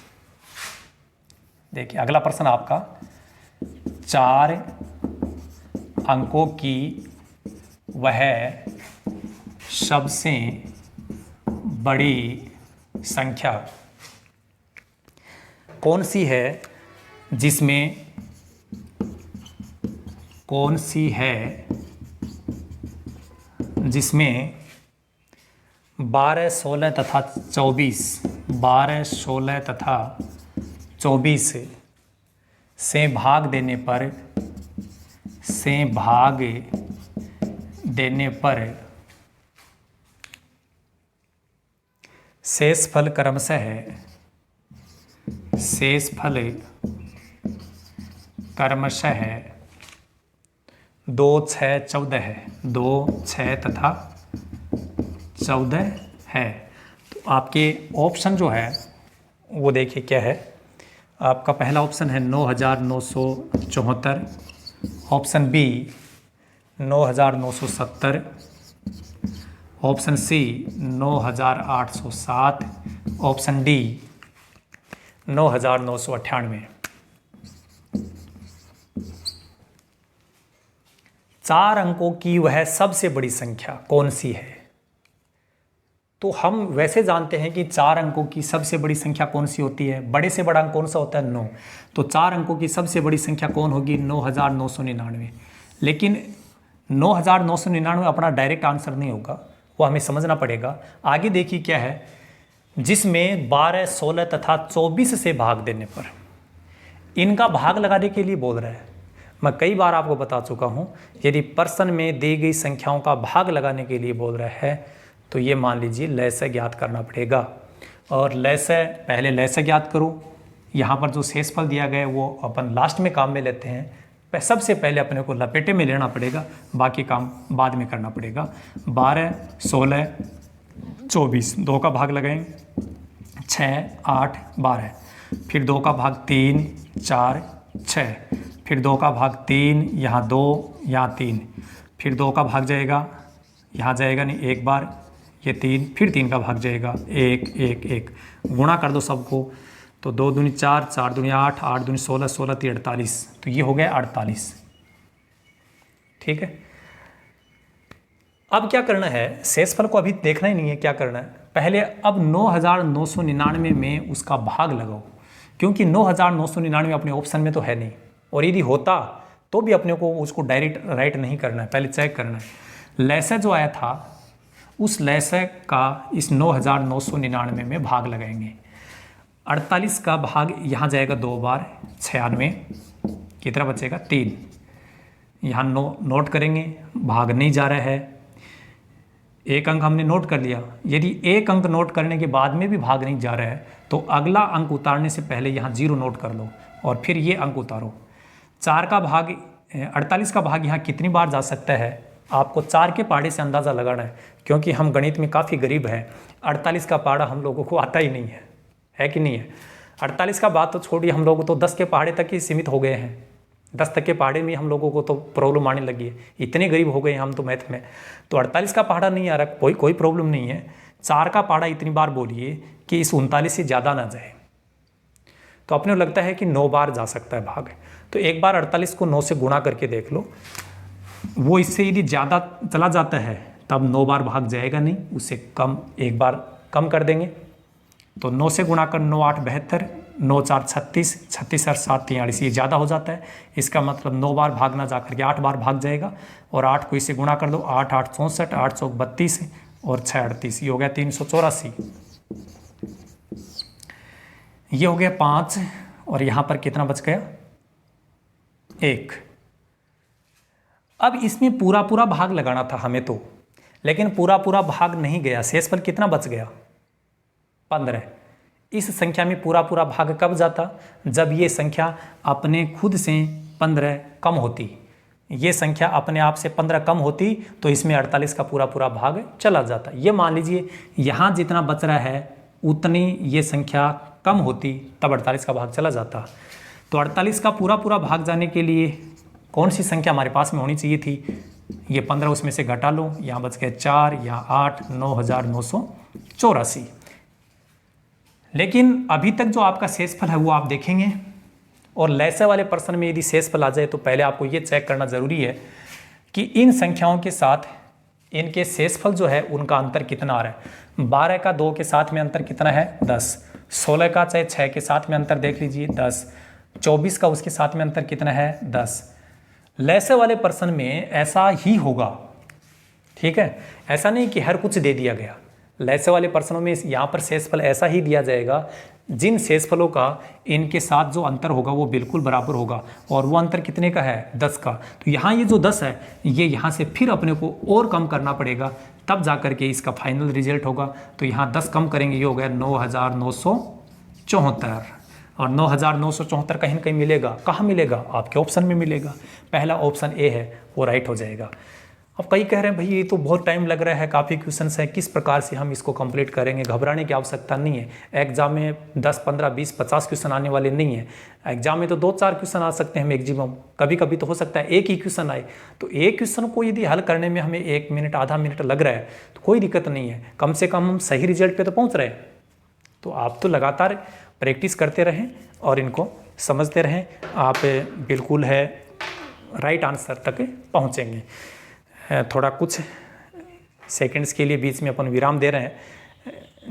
देखिए अगला प्रश्न आपका, 4 अंकों की वह सबसे बड़ी संख्या कौन सी है जिसमें 12, 16 तथा 24, 12, 16 तथा 24 से भाग देने पर शेषफल क्रमशः 2, 6, 14 है। 2, 6 तथा 14 है। तो आपके ऑप्शन जो है वो देखिए क्या है। आपका पहला ऑप्शन है 9,974, option B 9,970, option C 9,807, option D 9,998। 4 अंकों की वह सबसे बड़ी संख्या कौन सी है। तो हम वैसे जानते हैं कि 4 अंकों की सबसे बड़ी संख्या कौन सी होती है, बड़े से बड़ा अंक कौन सा होता है, 9। तो 4 अंकों की सबसे बड़ी संख्या कौन होगी, 9,999। लेकिन 9,999 अपना डायरेक्ट आंसर नहीं होगा, वो हमें समझना पड़ेगा। आगे देखिए क्या है, जिसमें 12, 16 तथा 24 से भाग देने पर, इनका भाग लगाने के लिए बोल रहा है। मैं कई बार आपको बता चुका हूँ, यदि प्रश्न में दी गई संख्याओं का भाग लगाने के लिए बोल रहा है तो ये मान लीजिए लैसे ज्ञात करना पड़ेगा। और लैसे पहले लैसे ज्ञात करो। यहाँ पर जो शेषफल दिया गया है वो अपन लास्ट में काम में लेते हैं। सबसे पहले अपने को लपेटे में लेना पड़ेगा, बाकी काम बाद में करना पड़ेगा। 12, 16, 24, 2 का भाग लगाएंगे, 6, 8, 12, फिर 2 का भाग 3, 4, 6, फिर 2 का भाग 3, यहाँ 2, यहाँ 3, फिर 2 का भाग जाएगा, यहाँ जाएगा नहीं, एक बार ये 3, फिर 3 का भाग जाएगा, 1, 1, 1। गुणा कर दो सबको, तो 2 दूनी 4, 4 दूनी 8, 8 दूनी 16, 16 3 48। तो ये हो गया 48। ठीक है। अब क्या करना है, शेषफल को अभी देखना ही नहीं है, क्या करना है पहले, अब 9,999 में उसका भाग लगाओ, क्योंकि 9,999 अपने ऑप्शन में तो है नहीं, और यदि होता तो भी अपने को उसको डायरेक्ट राइट नहीं करना है, पहले चेक करना है। लैसे जो आया था उस लैसे का इस 9,999 में भाग लगाएंगे। 48 का भाग यहाँ जाएगा 2 बार, 96, कितना बचेगा 3। यहाँ नोट करेंगे, भाग नहीं जा रहा है, एक अंक हमने नोट कर लिया। यदि एक अंक नोट करने के बाद में भी भाग नहीं जा रहा है तो अगला अंक उतारने से पहले यहाँ 0 नोट कर लो और फिर ये अंक उतारो। 4 का भाग 48 का भाग यहाँ कितनी बार जा सकता है, आपको 4 के पहाड़े से अंदाज़ा लगाना है, क्योंकि हम गणित में काफ़ी गरीब हैं। 48 का पहाड़ा हम लोगों को आता ही नहीं है कि नहीं है। 48 का बात तो छोड़िए, हम लोग तो 10 के पहाड़े तक ही सीमित हो गए हैं। 10 तक के पहाड़े में हम लोगों को तो प्रॉब्लम आने लगी है, इतने गरीब हो गए हैं हम तो मैथ में। तो 48 का पहाड़ा नहीं आ रहा, कोई प्रॉब्लम नहीं है। 4 का पहाड़ा इतनी बार बोलिए कि इस 39 से ज़्यादा ना जाए। तो अपने को लगता है कि 9 बार जा सकता है भाग। तो एक बार 48 को 9 से गुणा करके देख लो, वो इससे यदि ज़्यादा चला जाता है तब 9 बार भाग जाएगा नहीं, उससे कम एक बार कम कर देंगे। तो 9 से गुणा कर 9 8 72, 9 4 36, 36 और 7 43, ये ज़्यादा हो जाता है। इसका मतलब 9 बार भाग ना जा करके 8 बार भाग जाएगा, और 8 को इससे गुणा कर दो, 8 8 64, 8 चौक 32 और 6 38, ये हो गया 384। ये हो गया 5, और यहाँ पर कितना बच गया 1। अब इसमें पूरा पूरा भाग लगाना था हमें तो, लेकिन पूरा पूरा भाग नहीं गया, शेषफल कितना बच गया 15। इस संख्या में पूरा पूरा भाग कब जाता, जब ये संख्या अपने खुद से 15 कम होती। ये संख्या अपने आप से 15 कम होती तो इसमें 48 का पूरा पूरा भाग चला जाता। ये मान लीजिए यहाँ जितना बच रहा है उतनी ये संख्या कम होती, तब 48 का भाग चला जाता। तो 48 का पूरा पूरा भाग जाने के लिए कौन सी संख्या हमारे पास में होनी चाहिए थी, ये 15 उसमें से घटा लो, यहाँ बच गए 4, यहाँ 8, 9984। लेकिन अभी तक जो आपका शेषफल है वो आप देखेंगे, और लैसे वाले प्रश्न में यदि शेषफल आ जाए तो पहले आपको ये चेक करना ज़रूरी है कि इन संख्याओं के साथ इनके शेषफल जो है उनका अंतर कितना आ रहा है। 12 का 2 के साथ में अंतर कितना है 10, 16 का चाहे 6 के साथ में अंतर देख लीजिए 10, 24 का उसके साथ में अंतर कितना है 10। लैसे वाले प्रश्न में ऐसा ही होगा, ठीक है, ऐसा नहीं कि हर कुछ दे दिया गया। लैसे वाले प्रश्नों में यहाँ पर शेषफल ऐसा ही दिया जाएगा जिन शेषफलों का इनके साथ जो अंतर होगा वो बिल्कुल बराबर होगा, और वो अंतर कितने का है 10 का। तो यहाँ ये जो 10 है ये यहाँ से फिर अपने को और कम करना पड़ेगा, तब जा करके इसका फाइनल रिजल्ट होगा। तो यहाँ 10 कम करेंगे, ये हो गया 9974, और 9974 कहीं ना कहीं मिलेगा। कहाँ मिलेगा, आपके ऑप्शन में मिलेगा। पहला ऑप्शन ए है वो राइट हो जाएगा। अब कई कह रहे हैं भाई ये तो बहुत टाइम लग रहा है, काफ़ी क्वेश्चंस हैं, किस प्रकार से हम इसको कंप्लीट करेंगे। घबराने की आवश्यकता नहीं है। एग्जाम में 10, 15, 20, 50 क्वेश्चन आने वाले नहीं है। एग्जाम में तो 2-4 क्वेश्चन आ सकते हैं मैक्सिमम, कभी कभी तो हो सकता है एक ही क्वेश्चन आए। तो एक क्वेश्चन को यदि हल करने में हमें 1 मिनट आधा मिनट लग रहा है तो कोई दिक्कत नहीं है, कम से कम हम सही रिजल्ट पर तो पहुँच रहे हैं। तो आप तो लगातार प्रैक्टिस करते रहें और इनको समझते रहें, आप बिल्कुल है राइट आंसर तक पहुँचेंगे। थोड़ा कुछ सेकंड्स के लिए बीच में अपन विराम दे रहे हैं।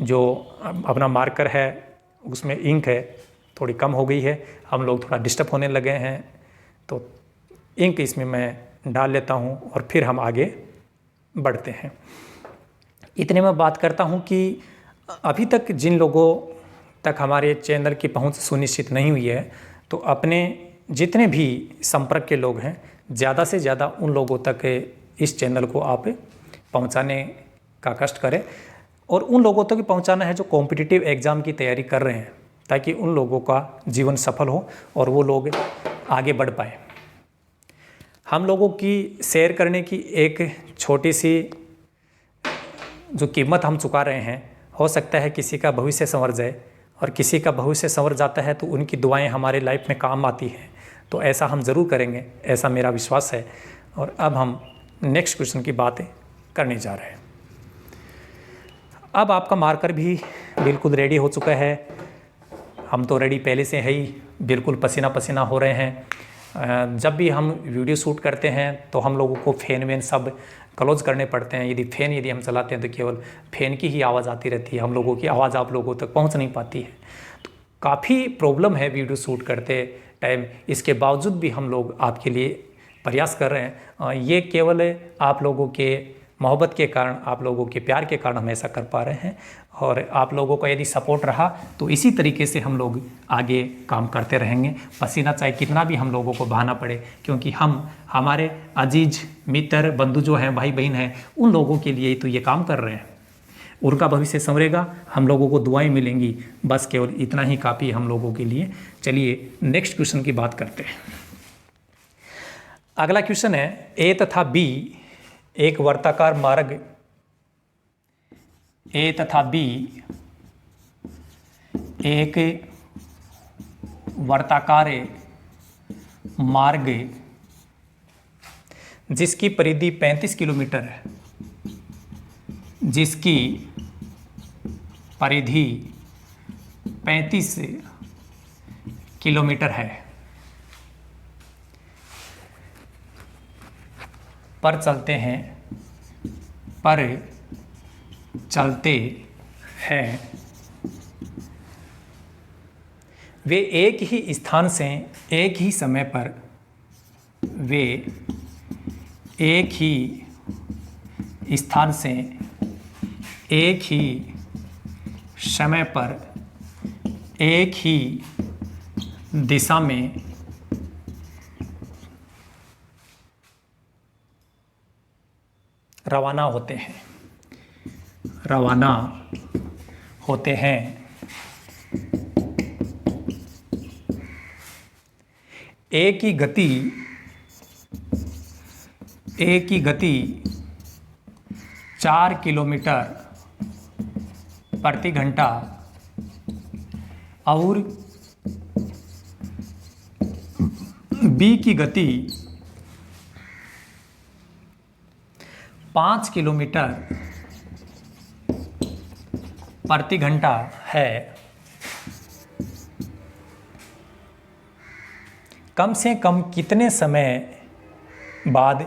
जो अपना मार्कर है उसमें इंक है थोड़ी कम हो गई है, हम लोग थोड़ा डिस्टर्ब होने लगे हैं, तो इंक इसमें मैं डाल लेता हूं और फिर हम आगे बढ़ते हैं। इतने में बात करता हूं कि अभी तक जिन लोगों तक हमारे चैनल की पहुंच सुनिश्चित नहीं हुई है, तो अपने जितने भी संपर्क के लोग हैं ज़्यादा से ज़्यादा उन लोगों तक इस चैनल को आप पहुंचाने का कष्ट करें, और उन लोगों तक पहुंचाना है जो कॉम्पिटिटिव एग्ज़ाम की तैयारी कर रहे हैं, ताकि उन लोगों का जीवन सफल हो और वो लोग आगे बढ़ पाए। हम लोगों की शेयर करने की एक छोटी सी जो कीमत हम चुका रहे हैं, हो सकता है किसी का भविष्य संवर जाए, और किसी का भविष्य संवर जाता है तो उनकी दुआएं हमारे लाइफ में काम आती हैं। तो ऐसा हम ज़रूर करेंगे, ऐसा मेरा विश्वास है। और अब हम नेक्स्ट क्वेश्चन की बातें करने जा रहे हैं। अब आपका मार्कर भी बिल्कुल रेडी हो चुका है, हम तो रेडी पहले से है ही, बिल्कुल पसीना पसीना हो रहे हैं। जब भी हम वीडियो शूट करते हैं तो हम लोगों को फ़ैन वैन सब क्लोज करने पड़ते हैं। यदि हम चलाते हैं तो केवल फ़ैन की ही आवाज़ आती रहती है, हम लोगों की आवाज़ आप लोगों तक पहुंच नहीं पाती है। तो काफ़ी प्रॉब्लम है वीडियो शूट करते टाइम, इसके बावजूद भी हम लोग आपके लिए प्रयास कर रहे हैं। ये केवल आप लोगों के मोहब्बत के कारण, आप लोगों के प्यार के कारण हम ऐसा कर पा रहे हैं, और आप लोगों का यदि सपोर्ट रहा तो इसी तरीके से हम लोग आगे काम करते रहेंगे, पसीना चाहे कितना भी हम लोगों को बहाना पड़े, क्योंकि हम हमारे अजीज मित्र बंधु जो हैं, भाई बहन हैं, उन लोगों के लिए ही तो ये काम कर रहे हैं। उनका भविष्य संवरेगा, हम लोगों को दुआएं मिलेंगी, बस केवल इतना ही काफ़ी हम लोगों के लिए। चलिए नेक्स्ट क्वेश्चन की बात करते हैं। अगला क्वेश्चन है, ए तथा बी एक वर्ताकार मार्ग, ए तथा बी एक वर्ताकार मार्ग जिसकी परिधि 35 किलोमीटर है, जिसकी परिधि 35 किलोमीटर है। पर चलते हैं वे एक ही स्थान से एक ही समय पर एक ही दिशा में रवाना होते हैं। एक की गति 4 किलोमीटर प्रति घंटा और बी की गति 5 किलोमीटर प्रति घंटा है। कम से कम कितने समय बाद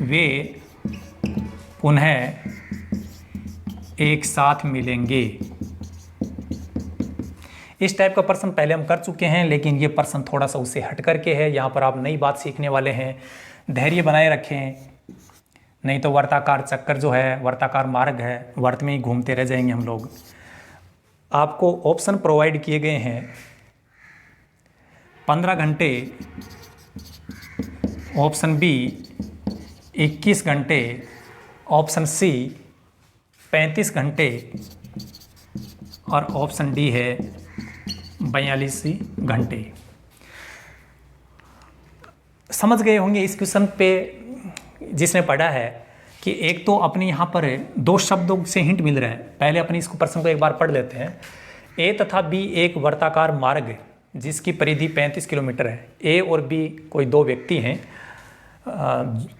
वे पुनः एक साथ मिलेंगे। इस टाइप का प्रश्न पहले हम कर चुके हैं, लेकिन ये प्रश्न थोड़ा सा उससे हट करके है। यहाँ पर आप नई बात सीखने वाले हैं। धैर्य बनाए रखें, नहीं तो वर्ताकार चक्कर जो है, वर्ताकार मार्ग है, वर्त में ही घूमते रह जाएंगे हम लोग। आपको ऑप्शन प्रोवाइड किए गए हैं 15 घंटे, ऑप्शन बी 21 घंटे, ऑप्शन सी 35 घंटे और ऑप्शन डी है 42 घंटे। समझ गए होंगे इस क्वेश्चन पे जिसने पढ़ा है कि एक तो अपने यहाँ पर 2 शब्दों से हिंट मिल रहा है। पहले अपने इसको प्रश्न को एक बार पढ़ लेते हैं। ए तथा बी एक वर्ताकार मार्ग जिसकी परिधि 35 किलोमीटर है। ए और बी कोई 2 व्यक्ति हैं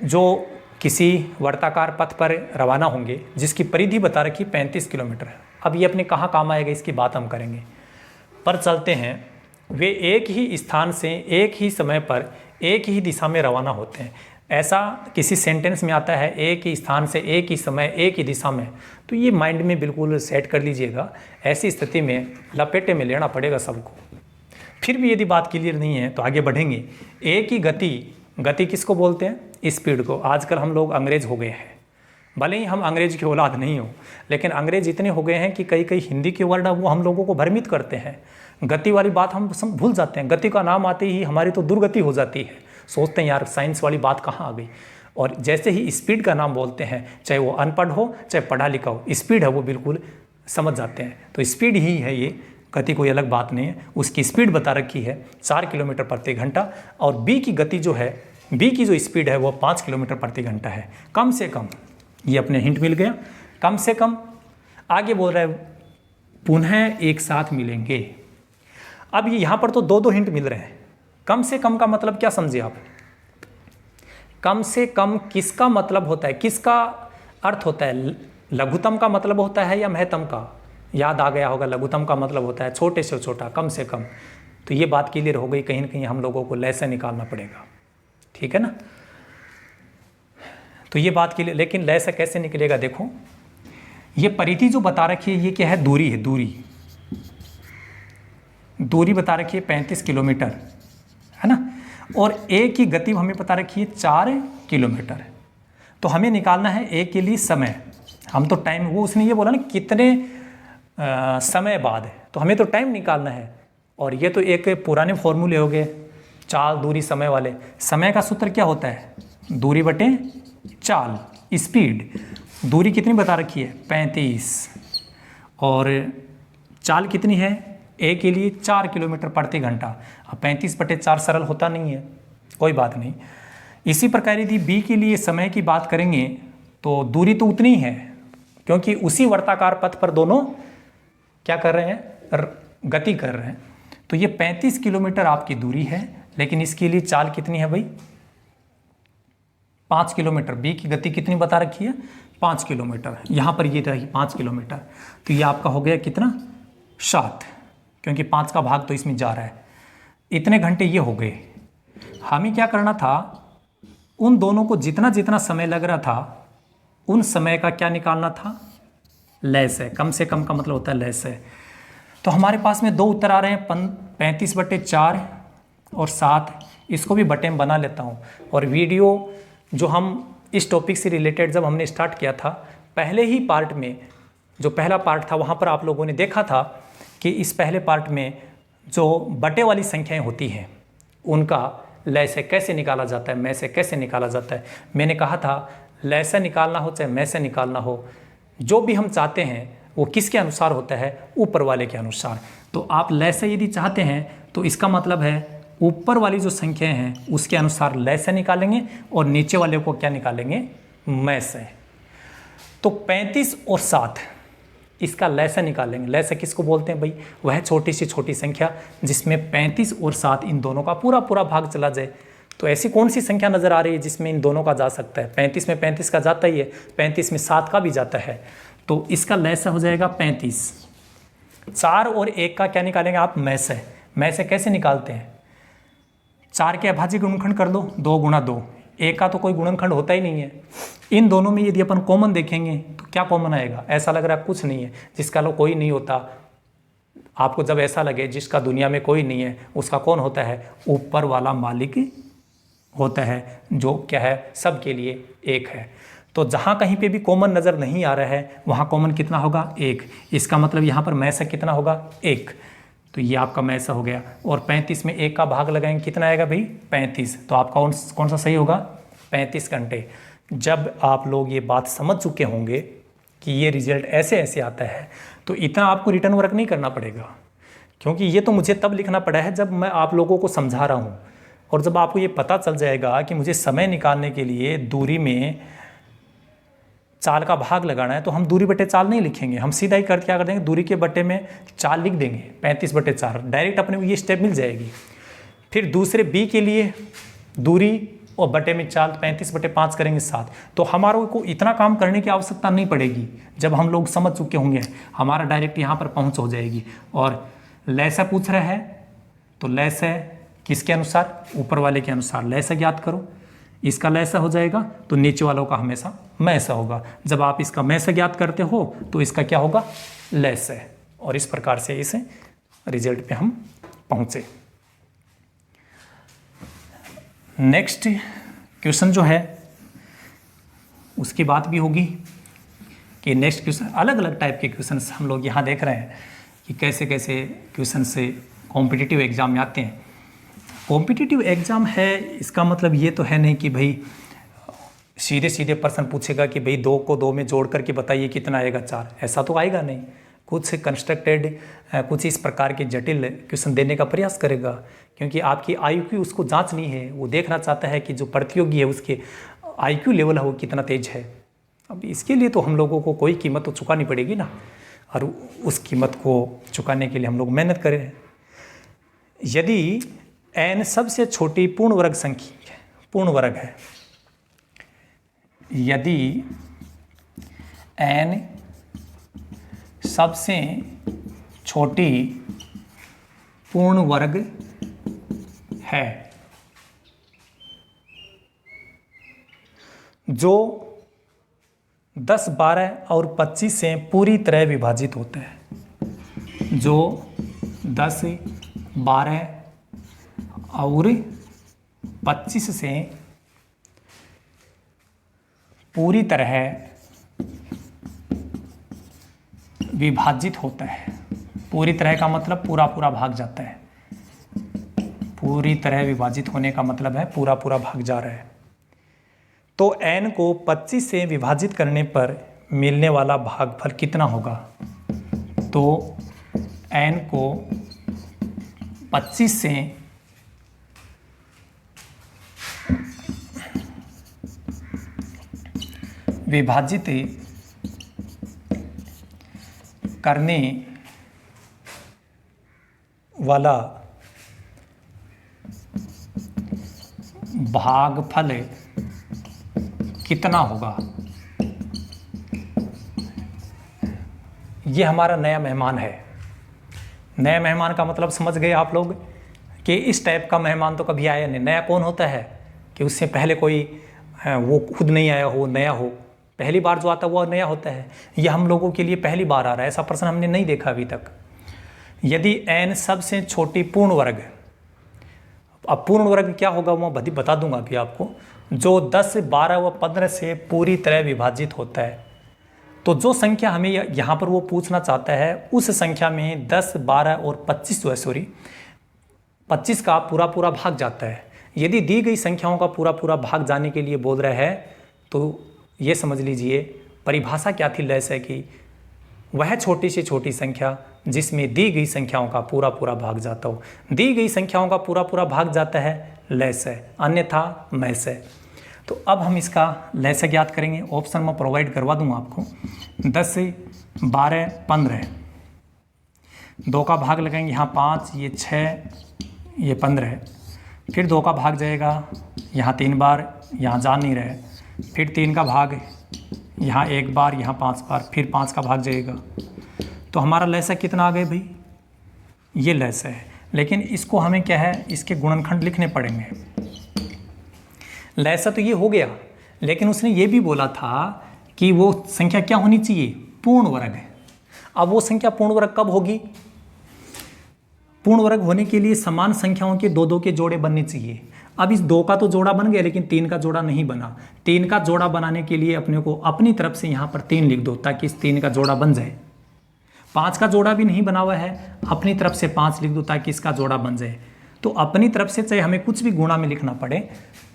जो किसी वर्ताकार पथ पर रवाना होंगे जिसकी परिधि बता रखी 35 किलोमीटर है। अब ये अपने कहाँ काम आएगा इसकी बात हम करेंगे। पर चलते हैं वे एक ही स्थान से एक ही समय पर एक ही दिशा में रवाना होते हैं। ऐसा किसी सेंटेंस में आता है एक ही स्थान से एक ही समय एक ही दिशा में, तो ये माइंड में बिल्कुल सेट कर लीजिएगा। ऐसी स्थिति में लपेटे में लेना पड़ेगा सबको। फिर भी यदि बात क्लियर नहीं है तो आगे बढ़ेंगे। एक ही गति किसको बोलते हैं? स्पीड को। आजकल हम लोग अंग्रेज हो गए हैं, भले ही हम अंग्रेज की औलाद नहीं हो, लेकिन अंग्रेज इतने हो गए हैं कि कई हिंदी के वर्ड वो हम लोगों को भ्रमित करते हैं। गति वाली बात हम सब भूल जाते हैं। गति का नाम आते ही हमारी तो दुर्गति हो जाती है। सोचते हैं यार साइंस वाली बात कहाँ आ गई। और जैसे ही स्पीड का नाम बोलते हैं, चाहे वो अनपढ़ हो चाहे पढ़ा लिखा हो, स्पीड है वो बिल्कुल समझ जाते हैं। तो स्पीड ही है ये, गति कोई अलग बात नहीं है। उसकी स्पीड बता रखी है 4 किलोमीटर प्रति घंटा और बी की गति जो है, बी की जो स्पीड है वो 5 किलोमीटर प्रति घंटा है। कम से कम, ये अपने हिंट मिल गया, कम से कम। आगे बोल रहा है पुनः एक साथ मिलेंगे। अब ये यहाँ पर तो 2 हिंट मिल रहे हैं। कम से कम का मतलब क्या समझे आप? कम से कम किसका मतलब होता है, किसका अर्थ होता है? लघुतम का मतलब होता है या महत्तम का? याद आ गया होगा, लघुतम का मतलब होता है छोटे से छोटा, कम से कम। तो ये बात क्लियर हो गई। कहीं ना कहीं हम लोगों को लय से निकालना पड़ेगा, ठीक है ना? तो ये बात क्लियर, लेकिन लय से कैसे निकलेगा? देखो ये परिधि जो बता रखी है ये क्या है? दूरी है। दूरी बता रखी है 35 किलोमीटर, है ना? और ए की गति हमें बता रखी है 4 किलोमीटर। तो हमें निकालना है ए के लिए समय। हम तो टाइम, वो उसने ये बोला ना कितने समय बाद है, तो हमें तो टाइम निकालना है। और ये तो एक पुराने फॉर्मूले हो गए, चाल दूरी समय वाले। समय का सूत्र क्या होता है? दूरी बटे चाल, स्पीड। दूरी कितनी बता रखी है? 35। और चाल कितनी है? ए के लिए 4 किलोमीटर प्रति घंटा। अब 35 बटे 4 सरल होता नहीं है, कोई बात नहीं। इसी प्रकार यदि बी के लिए समय की बात करेंगे तो दूरी तो उतनी ही है, क्योंकि उसी वर्ताकार पथ पर दोनों क्या कर रहे हैं? गति कर रहे हैं। तो ये 35 किलोमीटर आपकी दूरी है, लेकिन इसके लिए चाल कितनी है भाई? 5 किलोमीटर, बी की गति कितनी बता रखी है 5 किलोमीटर, यहाँ पर ये रही 5 किलोमीटर, तो ये आपका हो गया कितना 7, क्योंकि 5 का भाग तो इसमें जा रहा है। इतने घंटे ये हो गए। हमें क्या करना था, उन दोनों को जितना जितना समय लग रहा था उन समय का क्या निकालना था, लैस है, कम से कम का मतलब होता है लैस है। तो हमारे पास में दो उत्तर आ रहे हैं 35/4 और 7, इसको भी बटे में बना लेता हूँ। और वीडियो जो हम इस टॉपिक से रिलेटेड जब हमने स्टार्ट किया था, पहले ही पार्ट में जो पहला पार्ट था वहाँ पर आप लोगों ने देखा था कि इस पहले पार्ट में जो बटे वाली संख्याएं होती हैं उनका लय से कैसे निकाला जाता है, मैं से कैसे निकाला जाता है। मैंने कहा था लय से निकालना हो चाहे मैं से निकालना हो, जो भी हम चाहते हैं वो किसके अनुसार होता है, ऊपर वाले के अनुसार। तो आप लय से यदि चाहते हैं तो इसका मतलब है ऊपर वाली जो संख्याएं हैं उसके अनुसार लय से निकालेंगे और नीचे वाले को क्या निकालेंगे, मैं से। तो 35 और 7 इसका लय से निकालेंगे। लय से किसको बोलते हैं भाई, वह छोटी सी छोटी संख्या जिसमें 35 और 7 इन दोनों का पूरा पूरा भाग चला जाए। तो ऐसी कौन सी संख्या नजर आ रही है जिसमें इन दोनों का जा सकता है, 35 में 35 का जाता ही है, 35 में 7 का भी जाता है, तो इसका लय से हो जाएगा 35। 4 और 1 का क्या निकालेंगे आप, मैं से। मैं से कैसे निकालते हैं, 4 के अभाज्य गुणनखंड कर दो, 2 × 2, 1 का तो कोई गुणनखंड होता ही नहीं है। इन दोनों में यदि अपन कॉमन देखेंगे तो क्या कॉमन आएगा, ऐसा लग रहा है कुछ नहीं है, जिसका लो कोई नहीं होता। आपको जब ऐसा लगे जिसका दुनिया में कोई नहीं है, उसका कौन होता है, ऊपर वाला मालिक होता है, जो क्या है सबके लिए एक है। तो जहाँ कहीं पे भी कॉमन नज़र नहीं आ रहा है वहाँ कॉमन कितना होगा, 1। इसका मतलब यहाँ पर मैं से कितना होगा, 1। तो ये आपका मैं से हो गया। और 35 में 1 का भाग लगाएंगे कितना आएगा भाई, 35। तो आपका कौन सा सही होगा, 35 घंटे। जब आप लोग ये बात समझ चुके होंगे कि ये रिजल्ट ऐसे ऐसे आता है तो इतना आपको रिटर्न वर्क नहीं करना पड़ेगा, क्योंकि ये तो मुझे तब लिखना पड़ा है जब मैं आप लोगों को समझा रहा हूँ। और जब आपको ये पता चल जाएगा कि मुझे समय निकालने के लिए दूरी में चाल का भाग लगाना है, तो हम दूरी बटे चाल नहीं लिखेंगे, हम सीधा ही क्या कर देंगे, दूरी के बटे में चाल लिख देंगे, 35/4 डायरेक्ट अपने को ये स्टेप मिल जाएगी। फिर दूसरे बी के लिए दूरी और बटे में चाल 35/5 करेंगे 7। तो हमारे को इतना काम करने की आवश्यकता नहीं पड़ेगी, जब हम लोग समझ चुके होंगे हमारा डायरेक्ट यहाँ पर पहुँच हो जाएगी। और लय से पूछ रहा है तो लय से किसके अनुसार, ऊपर वाले के अनुसार लय से ज्ञात करो। इसका लय से हो जाएगा तो नीचे वालों का हमेशा मैं से होगा। जब आप इसका मैं से ज्ञात करते हो तो इसका क्या होगा, लय से। और इस प्रकार से इस रिजल्ट पे हम पहुँचे। नेक्स्ट क्वेश्चन जो है उसकी बात भी होगी कि नेक्स्ट क्वेश्चन, अलग अलग टाइप के क्वेश्चन हम लोग यहाँ देख रहे हैं कि कैसे कैसे क्वेश्चन से कॉम्पिटिटिव एग्जाम में आते हैं। कॉम्पिटिटिव एग्जाम है इसका मतलब ये तो है नहीं कि भाई सीधे सीधे प्रश्न पूछेगा कि भाई 2 को 2 में जोड़ करके बताइए कितना आएगा 4, ऐसा तो आएगा नहीं। कुछ कंस्ट्रक्टेड, कुछ इस प्रकार के जटिल क्वेश्चन देने का प्रयास करेगा, क्योंकि आपकी IQ उसको जांचनी है। वो देखना चाहता है कि जो प्रतियोगी है उसके IQ लेवल है वो कितना तेज है। अब इसके लिए तो हम लोगों को कोई कीमत तो चुकानी पड़ेगी ना, और उस कीमत को चुकाने के लिए हम लोग मेहनत करें। यदि n सबसे छोटी पूर्ण वर्ग संख्या पूर्ण वर्ग है, यदि n सबसे छोटी पूर्ण वर्ग है जो 10, 12 और 25 से पूरी तरह विभाजित होता है, जो 10, 12 और 25 से पूरी तरह विभाजित होता है। पूरी तरह का मतलब पूरा पूरा भाग जाता है, पूरी तरह विभाजित होने का मतलब है पूरा पूरा भाग जा रहा है। तो n को 25 से विभाजित करने पर मिलने वाला भागफल कितना होगा, तो n को 25 से विभाजित करने वाला भागफल कितना होगा। ये हमारा नया मेहमान है। नया मेहमान का मतलब समझ गए आप लोग कि इस टाइप का मेहमान तो कभी आया नहीं। नया कौन होता है कि उससे पहले कोई वो खुद नहीं आया हो, नया हो। पहली बार जो आता है वो नया होता है। ये हम लोगों के लिए पहली बार आ रहा है, ऐसा प्रश्न हमने नहीं देखा अभी तक। यदि n सबसे छोटी पूर्ण वर्ग, अब पूर्ण वर्ग क्या होगा वो बता दूंगा अभी आपको, जो 10, 12 व 15 से पूरी तरह विभाजित होता है। तो जो संख्या हमें यहाँ पर वो पूछना चाहता है उस संख्या में 10, 12 और 25 जो है, सॉरी 25 का पूरा पूरा भाग जाता है। यदि दी गई संख्याओं का पूरा पूरा भाग जाने के लिए बोल रहा है तो ये समझ लीजिए परिभाषा क्या थी लैस है कि वह छोटी से छोटी संख्या जिसमें दी गई संख्याओं का पूरा पूरा भाग जाता हो। दी गई संख्याओं का पूरा पूरा भाग जाता है लैस है, अन्यथा मैस है। तो अब हम इसका लैस ज्ञात करेंगे। ऑप्शन में प्रोवाइड करवा दूंगा आपको। 10, 12, 15, 2 का भाग लगाएंगे यहाँ 5, ये 6, ये 15, फिर 2 का भाग जाएगा यहाँ 3 बार, यहाँ जा नहीं रहे, फिर 3 का भाग यहाँ 1 बार, यहाँ 5 बार, फिर 5 का भाग जाएगा। तो हमारा लैसा कितना आ गए भाई, ये लैसा है। लेकिन इसको हमें क्या है, इसके गुणनखंड लिखने पड़ेंगे। लैसा तो ये हो गया, लेकिन उसने ये भी बोला था कि वो संख्या क्या होनी चाहिए, पूर्ण वर्ग है। अब वो संख्या पूर्ण वर्ग कब होगी, पूर्ण वर्ग होने के लिए समान संख्याओं के 2 2 के जोड़े बनने चाहिए। अब इस 2 का तो जोड़ा बन गया लेकिन 3 का जोड़ा नहीं बना। 3 का जोड़ा बनाने के लिए अपने को अपनी तरफ से यहाँ पर 3 लिख दो ताकि इस 3 का जोड़ा बन जाए। 5 का जोड़ा भी नहीं बना हुआ है, अपनी तरफ से 5 लिख दो ताकि इसका जोड़ा बन जाए। तो अपनी तरफ से चाहे हमें कुछ भी गुणा में लिखना पड़े,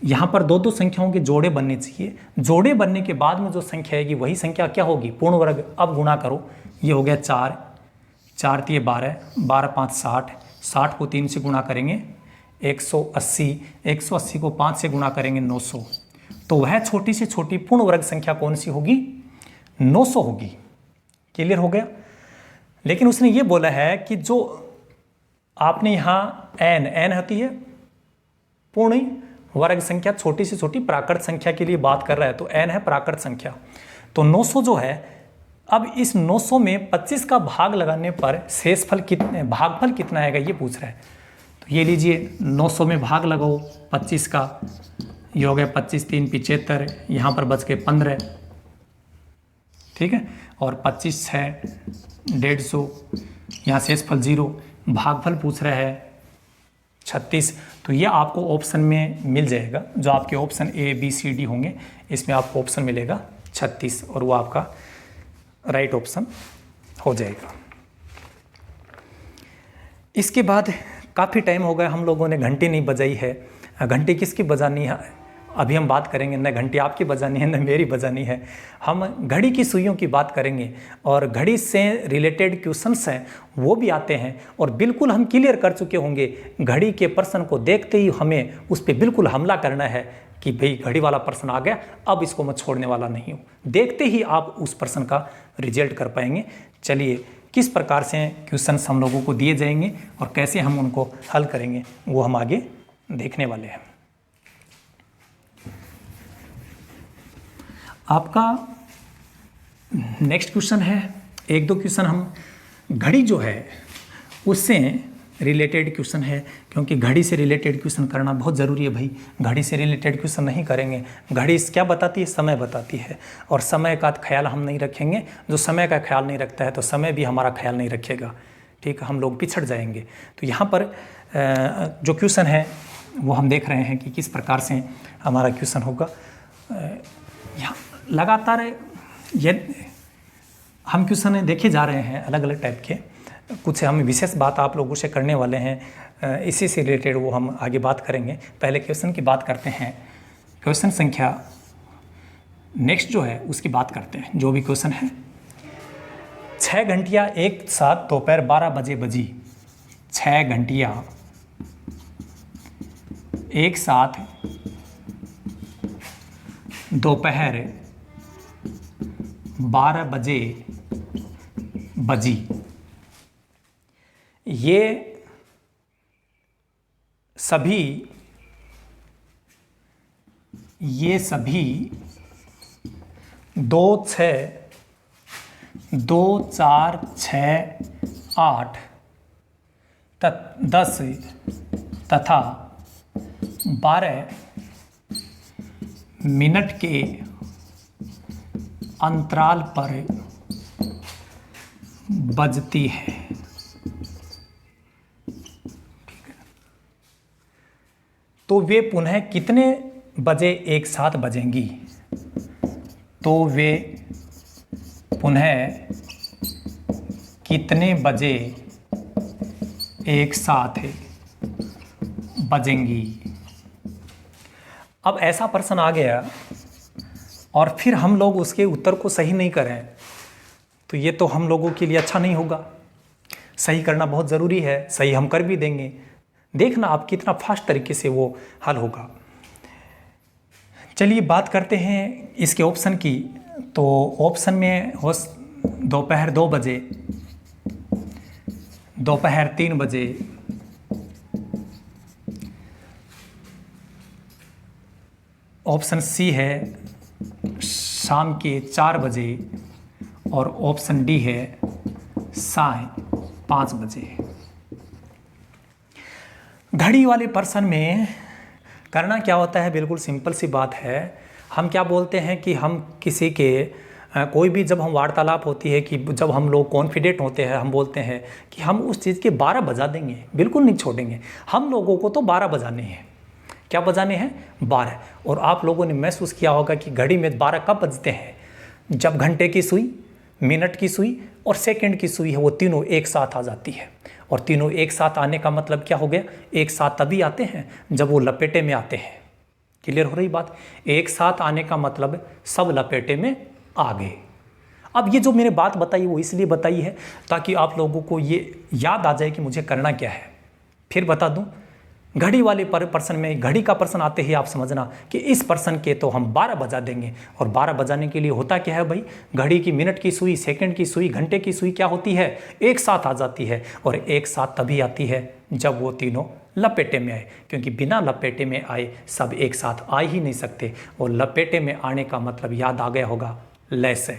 यहाँ पर 2 2 संख्याओं के जोड़े बनने चाहिए। जोड़े बनने के बाद में जो संख्या आएगी वही संख्या क्या होगी, पूर्ण वर्ग। अब गुणा करो, ये हो गया 4, 4 × 12, 12 × 5 = 60, 60 को 3 से गुणा करेंगे 180, 180 को 5 से गुणा करेंगे 900। तो वह छोटी से छोटी पूर्ण वर्ग संख्या कौन सी होगी, 900 होगी। क्लियर हो गया। लेकिन उसने ये बोला है कि जो आपने यहाँ n होती है पूर्ण वर्ग संख्या, छोटी से छोटी प्राकृत संख्या के लिए बात कर रहा है, तो n है प्राकृत संख्या। तो 900 जो है, अब इस 900 में 25 का भाग लगाने पर शेषफल कितने, भागफल कितना आएगा ये पूछ रहा है। तो ये लीजिए 900 में भाग लगाओ 25 का, ये हो गया 25 × 3 = 75, यहाँ पर बच गए 15, ठीक है, और 25 × 6 = 150, यहाँ शेषफल 0, भागफल पूछ रहा है 36। तो ये आपको ऑप्शन में मिल जाएगा, जो आपके option A, B, C, D होंगे, इसमें आपको ऑप्शन मिलेगा 36 और वो आपका राइट ऑप्शन हो जाएगा। इसके बाद काफ़ी टाइम हो गया हम लोगों ने घंटी नहीं बजाई है। घंटी किसकी बजानी है अभी हम बात करेंगे, न घंटी आपकी बजानी है न मेरी बजानी है। हम घड़ी की सुइयों की बात करेंगे और घड़ी से रिलेटेड क्वेश्चंस हैं वो भी आते हैं और बिल्कुल हम क्लियर कर चुके होंगे। घड़ी के प्रश्न को देखते ही हमें उस पर बिल्कुल हमला करना है कि भाई घड़ी वाला प्रश्न आ गया, अब इसको मैं छोड़ने वाला नहीं हूँ। देखते ही आप उस प्रश्न का रिजल्ट कर पाएंगे। चलिए, किस प्रकार से क्वेश्चंस हम लोगों को दिए जाएंगे और कैसे हम उनको हल करेंगे वो हम आगे देखने वाले हैं। आपका नेक्स्ट क्वेश्चन है, 1-2 क्वेश्चन हम घड़ी जो है उससे रिलेटेड क्वेश्चन है, क्योंकि घड़ी से रिलेटेड क्वेश्चन करना बहुत ज़रूरी है भाई। घड़ी से रिलेटेड क्वेश्चन नहीं करेंगे, घड़ी क्या बताती है, समय बताती है, और समय का ख्याल हम नहीं रखेंगे। जो समय का ख्याल नहीं रखता है तो समय भी हमारा ख्याल नहीं रखेगा, ठीक है, हम लोग पिछड़ जाएंगे। तो यहाँ पर जो क्वेश्चन है वो हम देख रहे हैं कि किस प्रकार से हमारा क्वेश्चन होगा। यहाँ लगातार ये हम क्वेश्चन देखे जा रहे हैं अलग अलग टाइप के, कुछ हम विशेष बात आप लोगों से करने वाले हैं, इसी से रिलेटेड वो हम आगे बात करेंगे। पहले क्वेश्चन की बात करते हैं, क्वेश्चन संख्या नेक्स्ट जो है उसकी बात करते हैं। जो भी क्वेश्चन है, 6 घंटियाँ एक साथ दोपहर 12 बजे बजी। 6 घंटियाँ एक साथ दोपहर 12 बजे बजी। ये सभी 2 6 2 4 6 8 10 तथा 12 मिनट के अंतराल पर बजती है। तो वे पुनः कितने बजे एक साथ बजेंगी? तो वे पुनः कितने बजे एक साथ बजेंगी? अब ऐसा प्रश्न आ गया और फिर हम लोग उसके उत्तर को सही नहीं करें तो ये तो हम लोगों के लिए अच्छा नहीं होगा। सही करना बहुत ज़रूरी है, सही हम कर भी देंगे। देखना आप कितना फास्ट तरीके से वो हल होगा। चलिए बात करते हैं इसके ऑप्शन की। तो ऑप्शन में हो दोपहर 2 बजे, दोपहर 3 बजे, ऑप्शन सी है शाम के 4 बजे और ऑप्शन डी है साय 5 बजे। घड़ी वाले पर्सन में करना क्या होता है, बिल्कुल सिंपल सी बात है। हम क्या बोलते हैं कि हम किसी के कोई भी जब हम वार्तालाप होती है कि जब हम लोग कॉन्फिडेंट होते हैं, हम बोलते हैं कि हम उस चीज़ के 12 बजा देंगे, बिल्कुल नहीं छोड़ेंगे। हम लोगों को तो 12 बजाने हैं। क्या बजाने हैं? 12। और आप लोगों ने महसूस किया होगा कि घड़ी में 12 कब बजते हैं? जब घंटे की सुई, मिनट की सुई और सेकंड की सुई है वो तीनों एक साथ आ जाती है। और तीनों एक साथ आने का मतलब क्या हो गया? एक साथ तभी आते हैं जब वो लपेटे में आते हैं। क्लियर हो रही बात? एक साथ आने का मतलब सब लपेटे में आ गए। अब ये जो मैंने बात बताई वो इसलिए बताई है ताकि आप लोगों को ये याद आ जाए कि मुझे करना क्या है। फिर बता दूं, घड़ी वाले पर्सन में घड़ी का पर्सन आते ही आप समझना कि इस पर्सन के तो हम 12 बजा देंगे। और 12 बजाने के लिए होता क्या है भाई? घड़ी की मिनट की सुई, सेकंड की सुई, घंटे की सुई क्या होती है? एक साथ आ जाती है। और एक साथ तभी आती है जब वो तीनों लपेटे में आए, क्योंकि बिना लपेटे में आए सब एक साथ आ ही नहीं सकते। और लपेटे में आने का मतलब याद आ गया होगा, लैसे।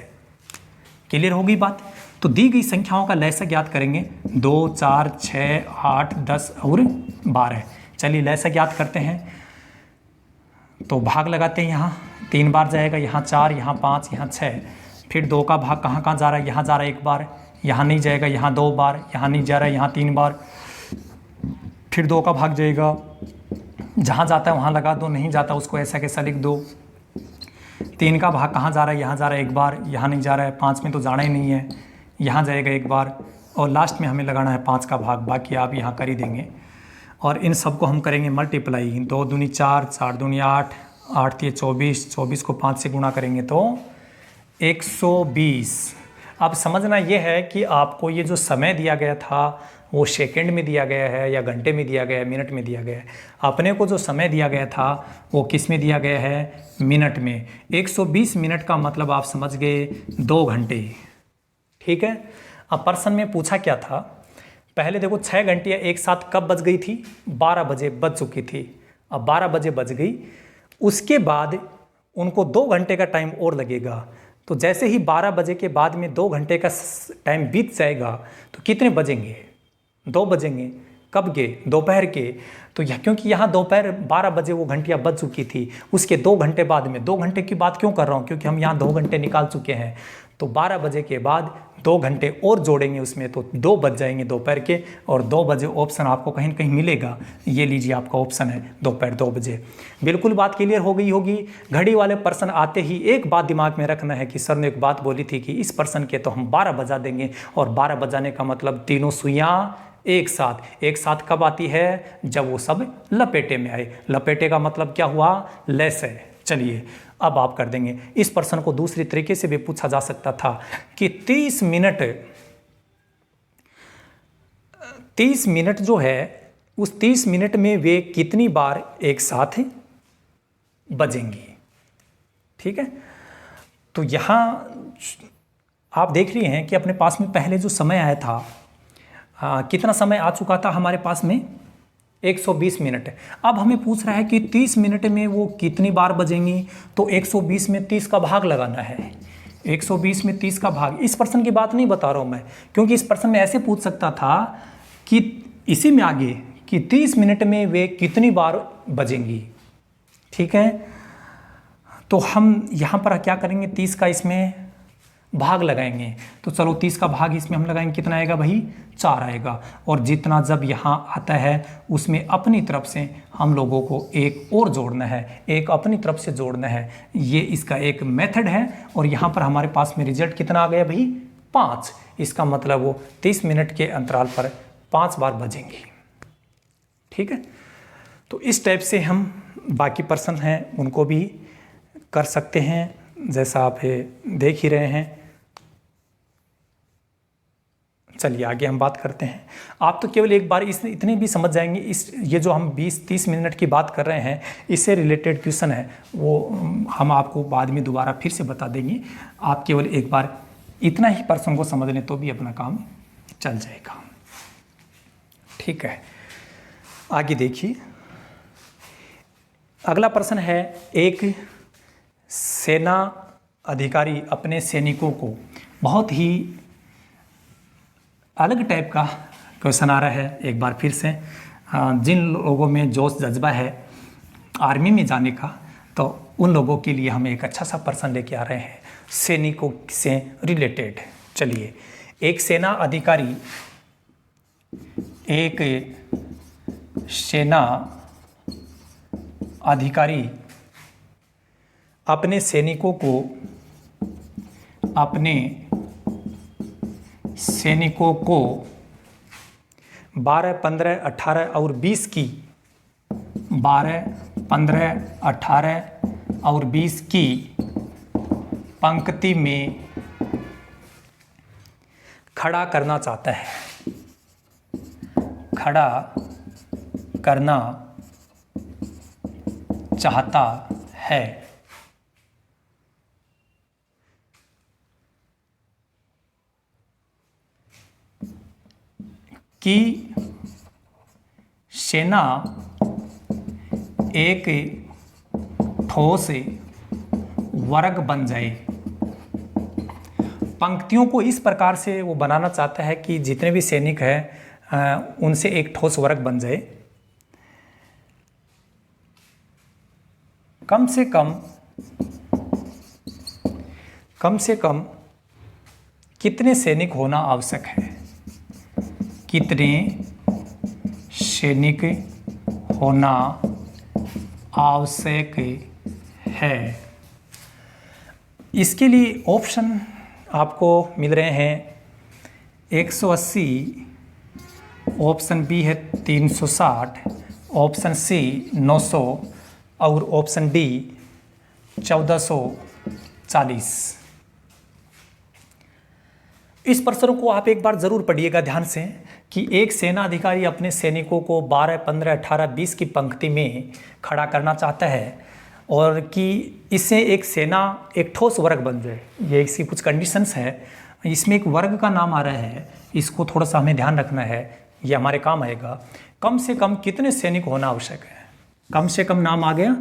क्लियर होगी बात? तो दी गई संख्याओं का लैसा ज्ञात करेंगे। 2 4 6 8 10 और 12। चलिए लैसा ज्ञात करते हैं। तो भाग लगाते हैं। यहाँ 3 बार जाएगा, यहाँ 4, यहाँ 5, यहाँ 6। फिर 2 का भाग कहाँ कहाँ जा रहा है? यहाँ जा रहा है 1 बार, यहाँ नहीं जाएगा, यहाँ 2 बार, यहाँ नहीं जा रहा है, यहाँ 3 बार। फिर 2 का भाग जाएगा, जहाँ जाता है वहाँ लगा दो, नहीं जाता उसको ऐसा कैसा लिख दो। 3 का भाग कहाँ जा रहा है? यहाँ जा रहा है 1 बार, यहाँ नहीं जा रहा है, 5 में तो जाना ही नहीं है, यहाँ जाएगा 1 बार। और लास्ट में हमें लगाना है 5 का भाग, बाकी आप यहाँ कर ही देंगे। और इन सब को हम करेंगे मल्टीप्लाई। 2 दूनी 4, 4 दूनी 8, 8 तिये 24, 24 को 5 से गुणा करेंगे तो 120। अब समझना ये है कि आपको ये जो समय दिया गया था वो सेकंड में दिया गया है या घंटे में दिया गया है, मिनट में दिया गया है। अपने को जो समय दिया गया था वो किस में दिया गया है? मिनट में। 120 मिनट का मतलब आप समझ गए 2 घंटे। ठीक है। अब प्रश्न में पूछा क्या था? पहले देखो 6 घंटियाँ एक साथ कब बज गई थी? 12 बजे बज चुकी थी। अब 12 बजे बज गई, उसके बाद उनको 2 घंटे का टाइम और लगेगा। तो जैसे ही 12 बजे के बाद में 2 घंटे का टाइम बीत जाएगा तो कितने बजेंगे? 2 बजेंगे। कब के? दोपहर के। तो क्योंकि यहाँ दोपहर 12 बजे वो घंटियाँ बज चुकी थी, उसके 2 घंटे बाद में, 2 घंटे की बात क्यों कर रहा हूँ? क्योंकि हम यहाँ 2 घंटे निकाल चुके हैं। तो 12 बजे के बाद 2 घंटे और जोड़ेंगे उसमें तो 2 बज जाएंगे दोपहर के। और 2 बजे ऑप्शन आपको कहीं न कहीं मिलेगा। ये लीजिए आपका ऑप्शन है दोपहर 2 बजे। बिल्कुल बात क्लियर हो गई होगी। घड़ी वाले पर्सन आते ही एक बात दिमाग में रखना है कि सर ने एक बात बोली थी कि इस पर्सन के तो हम 12 बजा देंगे। और 12 बजाने का मतलब तीनों सुइयाँ एक साथ कब आती है? जब वो सब लपेटे में आए। लपेटे का मतलब क्या हुआ? लैस है। चलिए अब आप कर देंगे। इस प्रश्न को दूसरी तरीके से भी पूछा जा सकता था कि 30 मिनट जो है उस 30 मिनट में वे कितनी बार एक साथ बजेंगी। ठीक है। तो यहाँ आप देख रहे हैं कि अपने पास में पहले जो समय आया था, कितना समय आ चुका था हमारे पास में? 120 मिनट। अब हमें पूछ रहा है कि 30 मिनट में वो कितनी बार बजेंगी, तो 120 में 30 का भाग लगाना है। 120 में 30 का भाग, इस प्रश्न की बात नहीं बता रहा हूँ मैं, क्योंकि इस प्रश्न में ऐसे पूछ सकता था कि इसी में आगे कि 30 मिनट में वे कितनी बार बजेंगी। ठीक है, तो हम यहाँ पर क्या करेंगे, 30 का इसमें भाग लगाएंगे। तो चलो 30 का भाग इसमें हम लगाएंगे, कितना आएगा भाई, 4 आएगा। और जितना जब यहाँ आता है उसमें अपनी तरफ से हम लोगों को एक और जोड़ना है, एक अपनी तरफ से जोड़ना है। ये इसका एक मेथड है। और यहाँ पर हमारे पास में रिजल्ट कितना आ गया भाई, 5। इसका मतलब वो 30 मिनट के अंतराल पर 5 बार बजेंगी। ठीक है, तो इस टाइप से हम बाकी प्रश्न हैं उनको भी कर सकते हैं, जैसा आप देख ही रहे हैं। चलिए आगे हम बात करते हैं। आप तो केवल एक बार इतने भी समझ जाएंगे, ये जो हम 20-30 मिनट की बात कर रहे हैं, इससे रिलेटेड क्वेश्चन है, वो हम आपको बाद में दोबारा फिर से बता देंगे। आप केवल एक बार इतना ही प्रश्न को समझ लें तो भी अपना काम चल जाएगा। ठीक है, आगे देखिए। अगला प्रश्न है, एक सेना अधिकारी अपने सैनिकों को, बहुत ही अलग टाइप का क्वेश्चन आ रहा है एक बार फिर से। जिन लोगों में जोश जज्बा है आर्मी में जाने का, तो उन लोगों के लिए हम एक अच्छा सा प्रश्न लेके आ रहे हैं सैनिकों से रिलेटेड। चलिए, एक सेना अधिकारी अपने सैनिकों को 12, 15, 18 और 20 की 12, 15, 18 और 20 की पंक्ति में खड़ा करना चाहता है। खड़ा करना चाहता है। कि सेना एक ठोस वर्ग बन जाए। पंक्तियों को इस प्रकार से वो बनाना चाहता है कि जितने भी सैनिक हैं उनसे एक ठोस वर्ग बन जाए। कम से कम कितने सैनिक होना आवश्यक है? कितने सैनिक होना आवश्यक है? इसके लिए ऑप्शन आपको मिल रहे हैं 180, ऑप्शन बी है 360, ऑप्शन सी 900 और ऑप्शन डी 1440। इस प्रश्न को आप एक बार जरूर पढ़िएगा ध्यान से कि एक सेना अधिकारी अपने सैनिकों को 12, 15, 18, 20 की पंक्ति में खड़ा करना चाहता है और कि इससे एक सेना एक ठोस वर्ग बन जाए। ये इसकी कुछ कंडीशंस है। इसमें एक वर्ग का नाम आ रहा है, इसको थोड़ा सा हमें ध्यान रखना है, ये हमारे काम आएगा। कम से कम कितने सैनिक होना आवश्यक है? कम से कम नाम आ गया।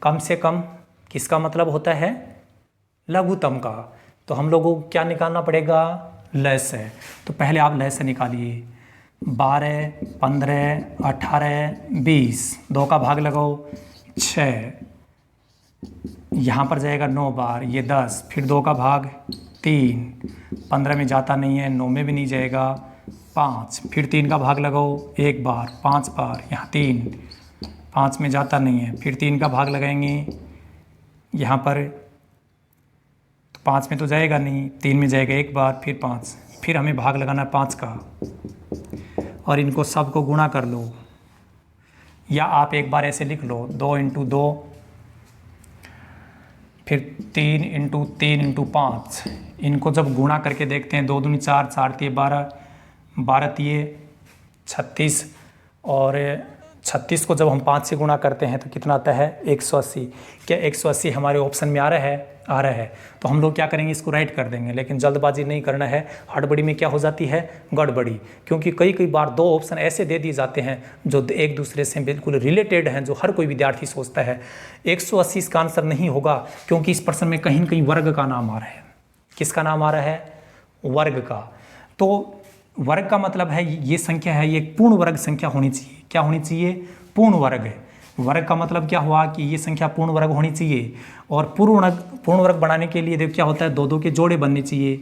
कम से कम किसका मतलब होता है? लघुत्तम का। तो हम लोगों को क्या निकालना पड़ेगा? लय से। तो पहले आप लय से निकालिए। 12, 15, 18, 20, 2 का भाग लगाओ 6, यहाँ पर जाएगा 9 बार, ये 10, फिर 2 का भाग 3, 15 में जाता नहीं है, 9 में भी नहीं जाएगा, 5, फिर 3 का भाग लगाओ 1 बार, 5 बार, यहाँ 3, 5 में जाता नहीं है, फिर 3 का भाग लगाएंगे यहाँ पर, तो 5 में तो जाएगा नहीं, 3 में जाएगा 1 बार, फिर 5, फिर हमें भाग लगाना 5 का और इनको सबको गुणा कर लो, या आप एक बार ऐसे लिख लो 2 × 2, फिर 3 × 3 × 5। इनको जब गुणा करके देखते हैं 2 दूनी 4, 4 तिये 12, 12 तिये 36 और 36 को जब हम 5 से गुणा करते हैं तो कितना आता है? 180। क्या 180 हमारे ऑप्शन में आ रहा है? आ रहा है, तो हम लोग क्या करेंगे, इसको राइट कर देंगे। लेकिन जल्दबाजी नहीं करना है, हड़बड़ी में क्या हो जाती है, गड़बड़ी। क्योंकि कई बार दो ऑप्शन ऐसे दे दिए जाते हैं जो एक दूसरे से बिल्कुल रिलेटेड हैं, जो हर कोई विद्यार्थी सोचता है 180 इसका आंसर नहीं होगा, क्योंकि इस प्रश्न में कहीं न कहीं वर्ग का नाम आ रहा है। किसका नाम आ रहा है, वर्ग का। तो वर्ग का मतलब है ये संख्या है, ये पूर्ण वर्ग संख्या होनी चाहिए। क्या होनी चाहिए, पूर्ण वर्ग है। वर्ग का मतलब क्या हुआ कि ये संख्या पूर्ण वर्ग होनी चाहिए। और पूर्ण वर्ग बनाने के लिए देखो क्या होता है, 2 के जोड़े बनने चाहिए।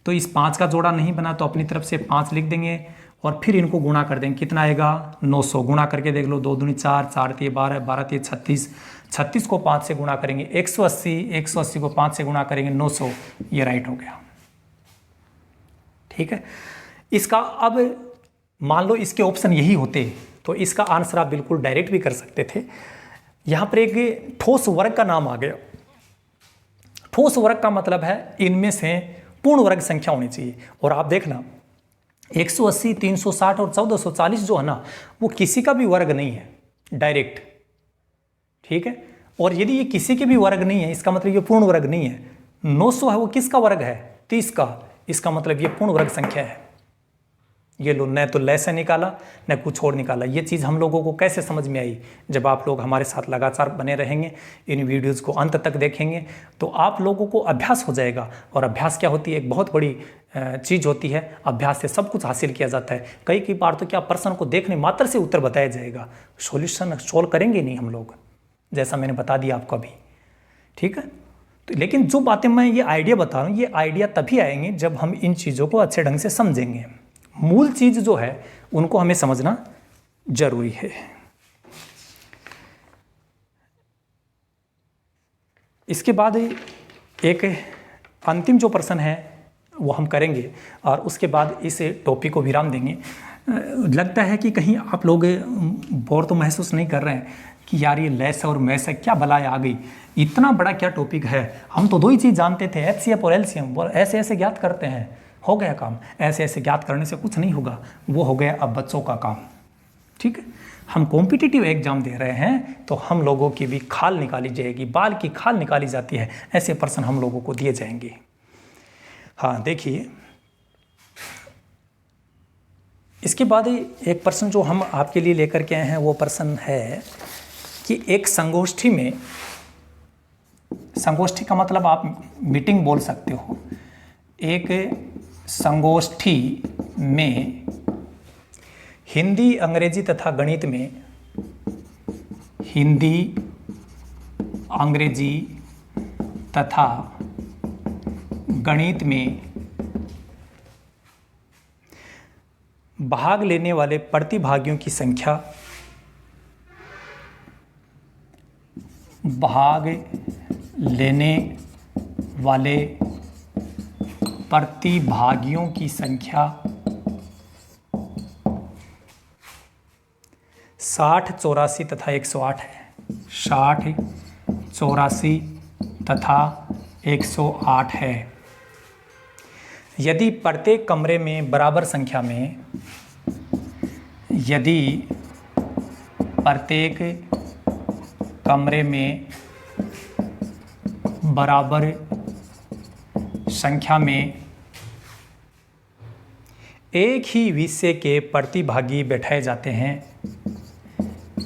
तो इस 5 का जोड़ा नहीं बना तो अपनी तरफ से 5 लिख देंगे और फिर इनको गुणा कर देंगे। कितना आएगा, 900। गुणा करके देख लो, 2 दूनी 4, 4 तिये 12, 12 तिये 36, 36 को 5 से गुणा करेंगे 180, 180 को 5 से गुणा करेंगे 900। ये राइट हो गया, ठीक है। इसका अब मान लो इसके ऑप्शन यही होते तो इसका आंसर आप बिल्कुल डायरेक्ट भी कर सकते थे। यहां पर एक ठोस वर्ग का नाम आ गया। ठोस वर्ग का मतलब है इनमें से पूर्ण वर्ग संख्या होनी चाहिए। और आप देखना 180, 360 और 1440 जो है ना, वो किसी का भी वर्ग नहीं है डायरेक्ट, ठीक है। और यदि ये किसी के भी वर्ग नहीं है, इसका मतलब ये पूर्ण वर्ग नहीं है। 900 है, वो किसका वर्ग है, 30 का। इसका मतलब ये पूर्ण वर्ग संख्या है। ये लो, न तो लय से निकाला न कुछ और निकाला। ये चीज़ हम लोगों को कैसे समझ में आई, जब आप लोग हमारे साथ लगातार बने रहेंगे, इन वीडियोज़ को अंत तक देखेंगे, तो आप लोगों को अभ्यास हो जाएगा। और अभ्यास क्या होती है, एक बहुत बड़ी चीज़ होती है। अभ्यास से सब कुछ हासिल किया जाता है। कई बार तो क्या प्रश्न को देखने मात्र से उत्तर बताया जाएगा, सॉल्यूशन सोल्व करेंगे नहीं हम लोग, जैसा मैंने बता दिया आपको अभी, ठीक है। तो लेकिन जो बातें मैं ये आइडिया बता रहा हूँ, ये आइडिया तभी आएंगे जब हम इन चीज़ों को अच्छे ढंग से समझेंगे। मूल चीज़ जो है उनको हमें समझना जरूरी है। इसके बाद एक अंतिम जो प्रश्न है वो हम करेंगे और उसके बाद इस टॉपिक को विराम देंगे। लगता है कि कहीं आप लोग बोर तो महसूस नहीं कर रहे हैं कि यार ये लेस और मैस है, क्या भलाई आ गई, इतना बड़ा क्या टॉपिक है। हम तो 2 ही चीज़ जानते थे, HCF और LCM, ऐसे ऐसे ज्ञात करते हैं, हो गया काम। ऐसे ऐसे ज्ञात करने से कुछ नहीं होगा, वो हो गया अब बच्चों का काम, ठीक है। हम कॉम्पिटिटिव एग्जाम दे रहे हैं तो हम लोगों की भी खाल निकाली जाएगी, बाल की खाल निकाली जाती है, ऐसे प्रश्न हम लोगों को दिए जाएंगे। हाँ देखिए, इसके बाद एक प्रश्न जो हम आपके लिए लेकर के आए हैं वो प्रश्न है कि एक संगोष्ठी में, संगोष्ठी का मतलब आप मीटिंग बोल सकते हो, एक संगोष्ठी में हिंदी, अंग्रेजी तथा गणित में, हिंदी, अंग्रेजी तथा गणित में भाग लेने वाले प्रतिभागियों की संख्या, भाग लेने वाले प्रतिभागियों की संख्या 60, 84 तथा 108 है। 60, 84 तथा 108 है। यदि प्रत्येक कमरे में बराबर संख्या में, यदि प्रत्येक कमरे में बराबर संख्या में एक ही विषय के प्रतिभागी बैठाए जाते हैं,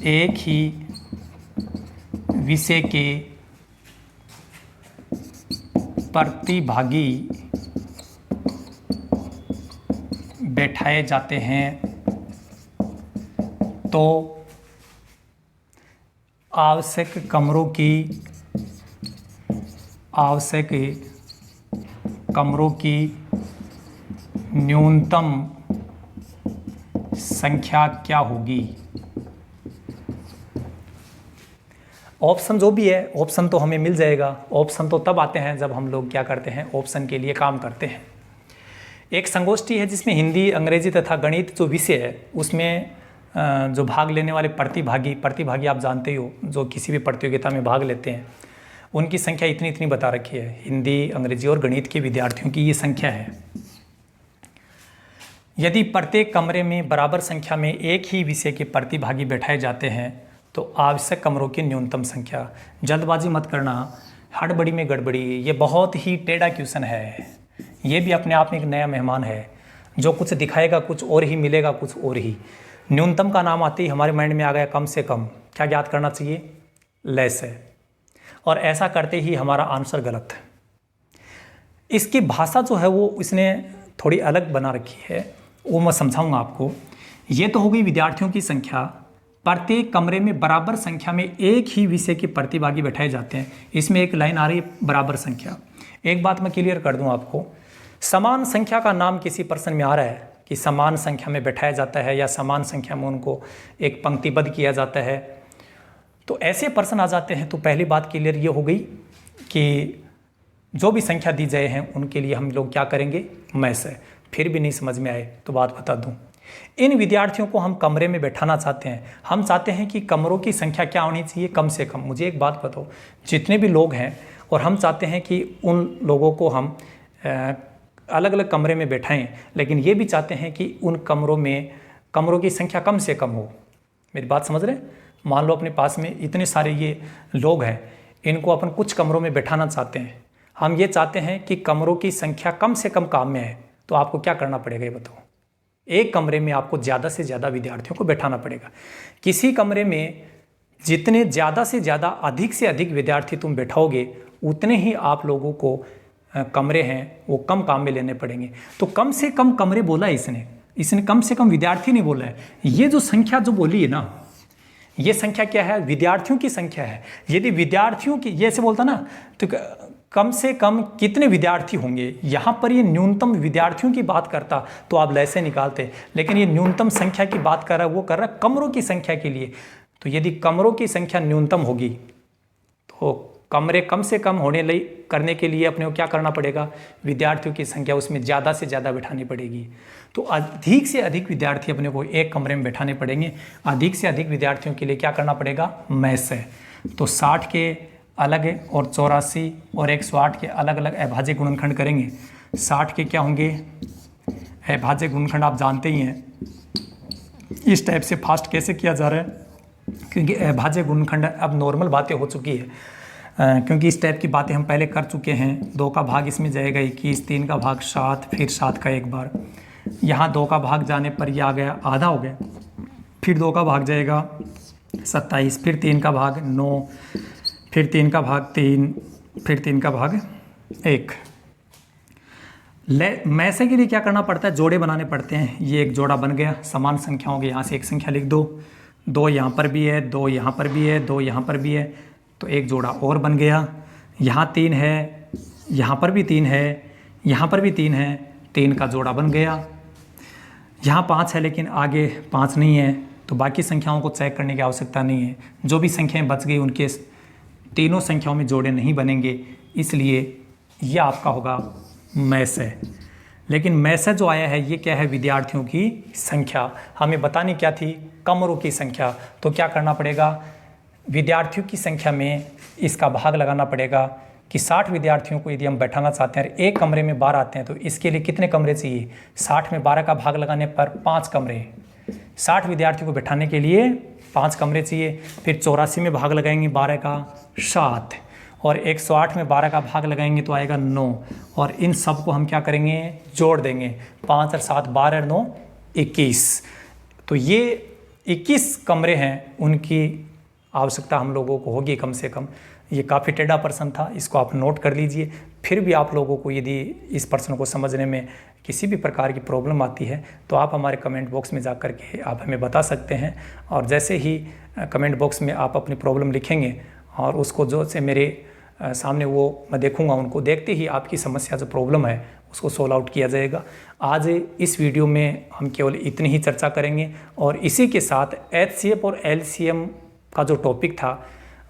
एक ही विषय के प्रतिभागी बैठाए जाते हैं, तो आवश्यक कमरों की न्यूनतम संख्या क्या होगी। ऑप्शन जो भी है, ऑप्शन तो हमें मिल जाएगा। ऑप्शन तो तब आते हैं जब हम लोग क्या करते हैं, ऑप्शन के लिए काम करते हैं। एक संगोष्ठी है जिसमें हिंदी, अंग्रेजी तथा गणित जो विषय है उसमें जो भाग लेने वाले प्रतिभागी आप जानते ही हो, जो किसी भी प्रतियोगिता में भाग लेते हैं, उनकी संख्या इतनी इतनी बता रखी है। हिंदी, अंग्रेजी और गणित के विद्यार्थियों की ये संख्या है। यदि प्रत्येक कमरे में बराबर संख्या में एक ही विषय के प्रतिभागी बैठाए जाते हैं, तो आवश्यक कमरों की न्यूनतम संख्या। जल्दबाजी मत करना, हड़बड़ी में गड़बड़ी, ये बहुत ही टेढ़ा क्वेश्चन है। ये भी अपने आप में एक नया मेहमान है, जो कुछ दिखाएगा कुछ और ही मिलेगा कुछ और ही। न्यूनतम का नाम आते ही हमारे माइंड में आ गया कम से कम, क्या ज्ञात करना चाहिए? लेस है। और ऐसा करते ही हमारा आंसर गलत है। इसकी भाषा जो है वो इसने थोड़ी अलग बना रखी है, वो मैं समझाऊंगा आपको। ये तो हो गई विद्यार्थियों की संख्या। प्रत्येक कमरे में बराबर संख्या में एक ही विषय के प्रतिभागी बैठाए जाते हैं। इसमें एक लाइन आ रही है बराबर संख्या। एक बात मैं क्लियर कर दूं आपको, समान संख्या का नाम किसी प्रश्न में आ रहा है कि समान संख्या में बैठाया जाता है या समान संख्या में उनको एक पंक्तिबद्ध किया जाता है, तो ऐसे प्रश्न आ जाते हैं। तो पहली बात क्लियर ये हो गई कि जो भी संख्या दी जाए हैं उनके लिए हम लोग क्या करेंगे? मैस है। फिर भी नहीं समझ में आए तो बात बता दूं, इन विद्यार्थियों को हम कमरे में बैठाना चाहते हैं। हम चाहते हैं कि कमरों की संख्या क्या होनी चाहिए? कम से कम। मुझे एक बात बताओ, जितने भी लोग हैं और हम चाहते हैं कि उन लोगों को हम अलग अलग कमरे में बैठाएं, लेकिन ये भी चाहते हैं कि उन कमरों की संख्या कम से कम हो। मेरी बात समझ रहे हैं? मान लो अपने पास में इतने सारे ये लोग हैं, इनको अपन कुछ कमरों में बैठाना चाहते हैं। हम ये चाहते हैं कि कमरों की संख्या कम से कम काम में है, तो आपको क्या करना पड़ेगा ये बताओ? एक कमरे में आपको ज़्यादा से ज़्यादा विद्यार्थियों को बैठाना पड़ेगा। किसी कमरे में जितने ज़्यादा से ज़्यादा अधिक से अधिक विद्यार्थी तुम बैठाओगे, उतने ही आप लोगों को कमरे हैं वो कम काम में लेने पड़ेंगे। तो कम से कम कमरे बोला है इसने कम से कम विद्यार्थी नहीं बोला है। ये जो संख्या जो बोली है ना, ये संख्या क्या है? विद्यार्थियों की संख्या है। यदि विद्यार्थियों की, ये ऐसे बोलता ना, तो कम से कम कितने विद्यार्थी होंगे, यहाँ पर ये न्यूनतम विद्यार्थियों की बात करता तो आप लैसे निकालते, लेकिन ये न्यूनतम संख्या की बात कर रहा है, वो कर रहा है कमरों की संख्या के लिए। तो यदि कमरों की संख्या न्यूनतम होगी तो कमरे कम से कम करने के लिए अपने को क्या करना पड़ेगा? विद्यार्थियों की संख्या उसमें ज़्यादा से ज़्यादा बैठानी पड़ेगी। तो अधिक से अधिक विद्यार्थी अपने को एक कमरे में बैठाने पड़ेंगे। अधिक से अधिक विद्यार्थियों के लिए क्या करना पड़ेगा? मैस है। तो 60 के अलग है और 84 और 108 के अलग अलग अभाज्य गुणनखंड करेंगे। 60 के क्या होंगे? अभाज्य गुणनखंड आप जानते ही हैं। इस टाइप से फास्ट कैसे किया जा रहा है, क्योंकि अभाज्य गुणनखंड अब नॉर्मल बातें हो चुकी है, क्योंकि इस टाइप की बातें हम पहले कर चुके हैं। 2 का भाग इसमें जाएगा 21, 3 का भाग 7, फिर 7 का एक बार। यहाँ 2 का भाग जाने पर यह आ गया, आधा हो गया। फिर 2 का भाग जाएगा 27, फिर 3 का भाग 9, फिर 3 का भाग 3, फिर 3 का भाग 1। मैसे के लिए क्या करना पड़ता है? जोड़े बनाने पड़ते हैं। ये एक जोड़ा बन गया, समान संख्या होगी, यहाँ से एक संख्या लिख दो। 2 यहाँ पर भी है, 2 यहाँ पर भी है, 2 यहाँ पर भी है, तो एक जोड़ा और बन गया। यहाँ 3 है, यहाँ पर भी 3 है, यहाँ पर भी 3 है, 3 का जोड़ा बन गया। यहाँ 5 है लेकिन आगे 5 नहीं है, तो बाकी संख्याओं को चेक करने की आवश्यकता नहीं है। जो भी संख्याएं बच गई उनके तीनों संख्याओं में जोड़े नहीं बनेंगे, इसलिए यह आपका होगा मैस है। लेकिन मैसेज जो आया है ये क्या है? विद्यार्थियों की संख्या। हमें बतानी क्या थी? कमरों की संख्या। तो क्या करना पड़ेगा? विद्यार्थियों की संख्या में इसका भाग लगाना पड़ेगा कि 60 विद्यार्थियों को यदि हम बैठाना चाहते हैं और एक कमरे में 12 आते हैं, तो इसके लिए कितने कमरे चाहिए? 60 में 12 का भाग लगाने पर 5 कमरे। 60 विद्यार्थियों को बैठाने के लिए 5 कमरे चाहिए। फिर 84 में भाग लगाएंगे 12 का 7, और 108 में 12 का भाग लगाएंगे तो आएगा 9, और इन सब को हम क्या करेंगे? जोड़ देंगे। 5 और 7 12 और 9 21। तो ये 21 कमरे हैं, उनकी आवश्यकता हम लोगों को होगी कम से कम। ये काफ़ी टेढ़ा प्रश्न था, इसको आप नोट कर लीजिए। फिर भी आप लोगों को यदि इस प्रश्न को समझने में किसी भी प्रकार की प्रॉब्लम आती है तो आप हमारे कमेंट बॉक्स में जा कर के आप हमें बता सकते हैं। और जैसे ही कमेंट बॉक्स में आप अपनी प्रॉब्लम लिखेंगे और उसको जो से मेरे सामने वो मैं देखूंगा, उनको देखते ही आपकी समस्या जो प्रॉब्लम है उसको सोल्व आउट किया जाएगा। आज इस वीडियो में हम केवल इतनी ही चर्चा करेंगे, और इसी के साथ HCF और LCM का जो टॉपिक था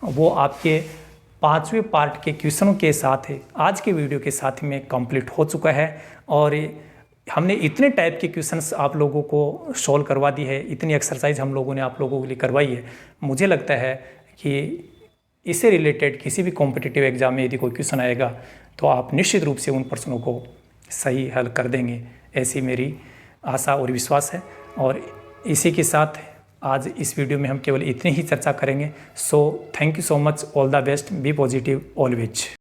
वो आपके 5वें पार्ट के क्वेश्चनों के साथ आज के वीडियो के साथ में कंप्लीट हो चुका है। और हमने इतने टाइप के क्वेश्चंस आप लोगों को सॉल्व करवा दी है, इतनी एक्सरसाइज हम लोगों ने आप लोगों के लिए करवाई है। मुझे लगता है कि इससे रिलेटेड किसी भी कॉम्पिटिटिव एग्जाम में यदि कोई क्वेश्चन आएगा तो आप निश्चित रूप से उन प्रश्नों को सही हल कर देंगे, ऐसी मेरी आशा और विश्वास है। और इसी के साथ आज इस वीडियो में हम केवल इतनी ही चर्चा करेंगे। So thank you so much, all the best, be positive always.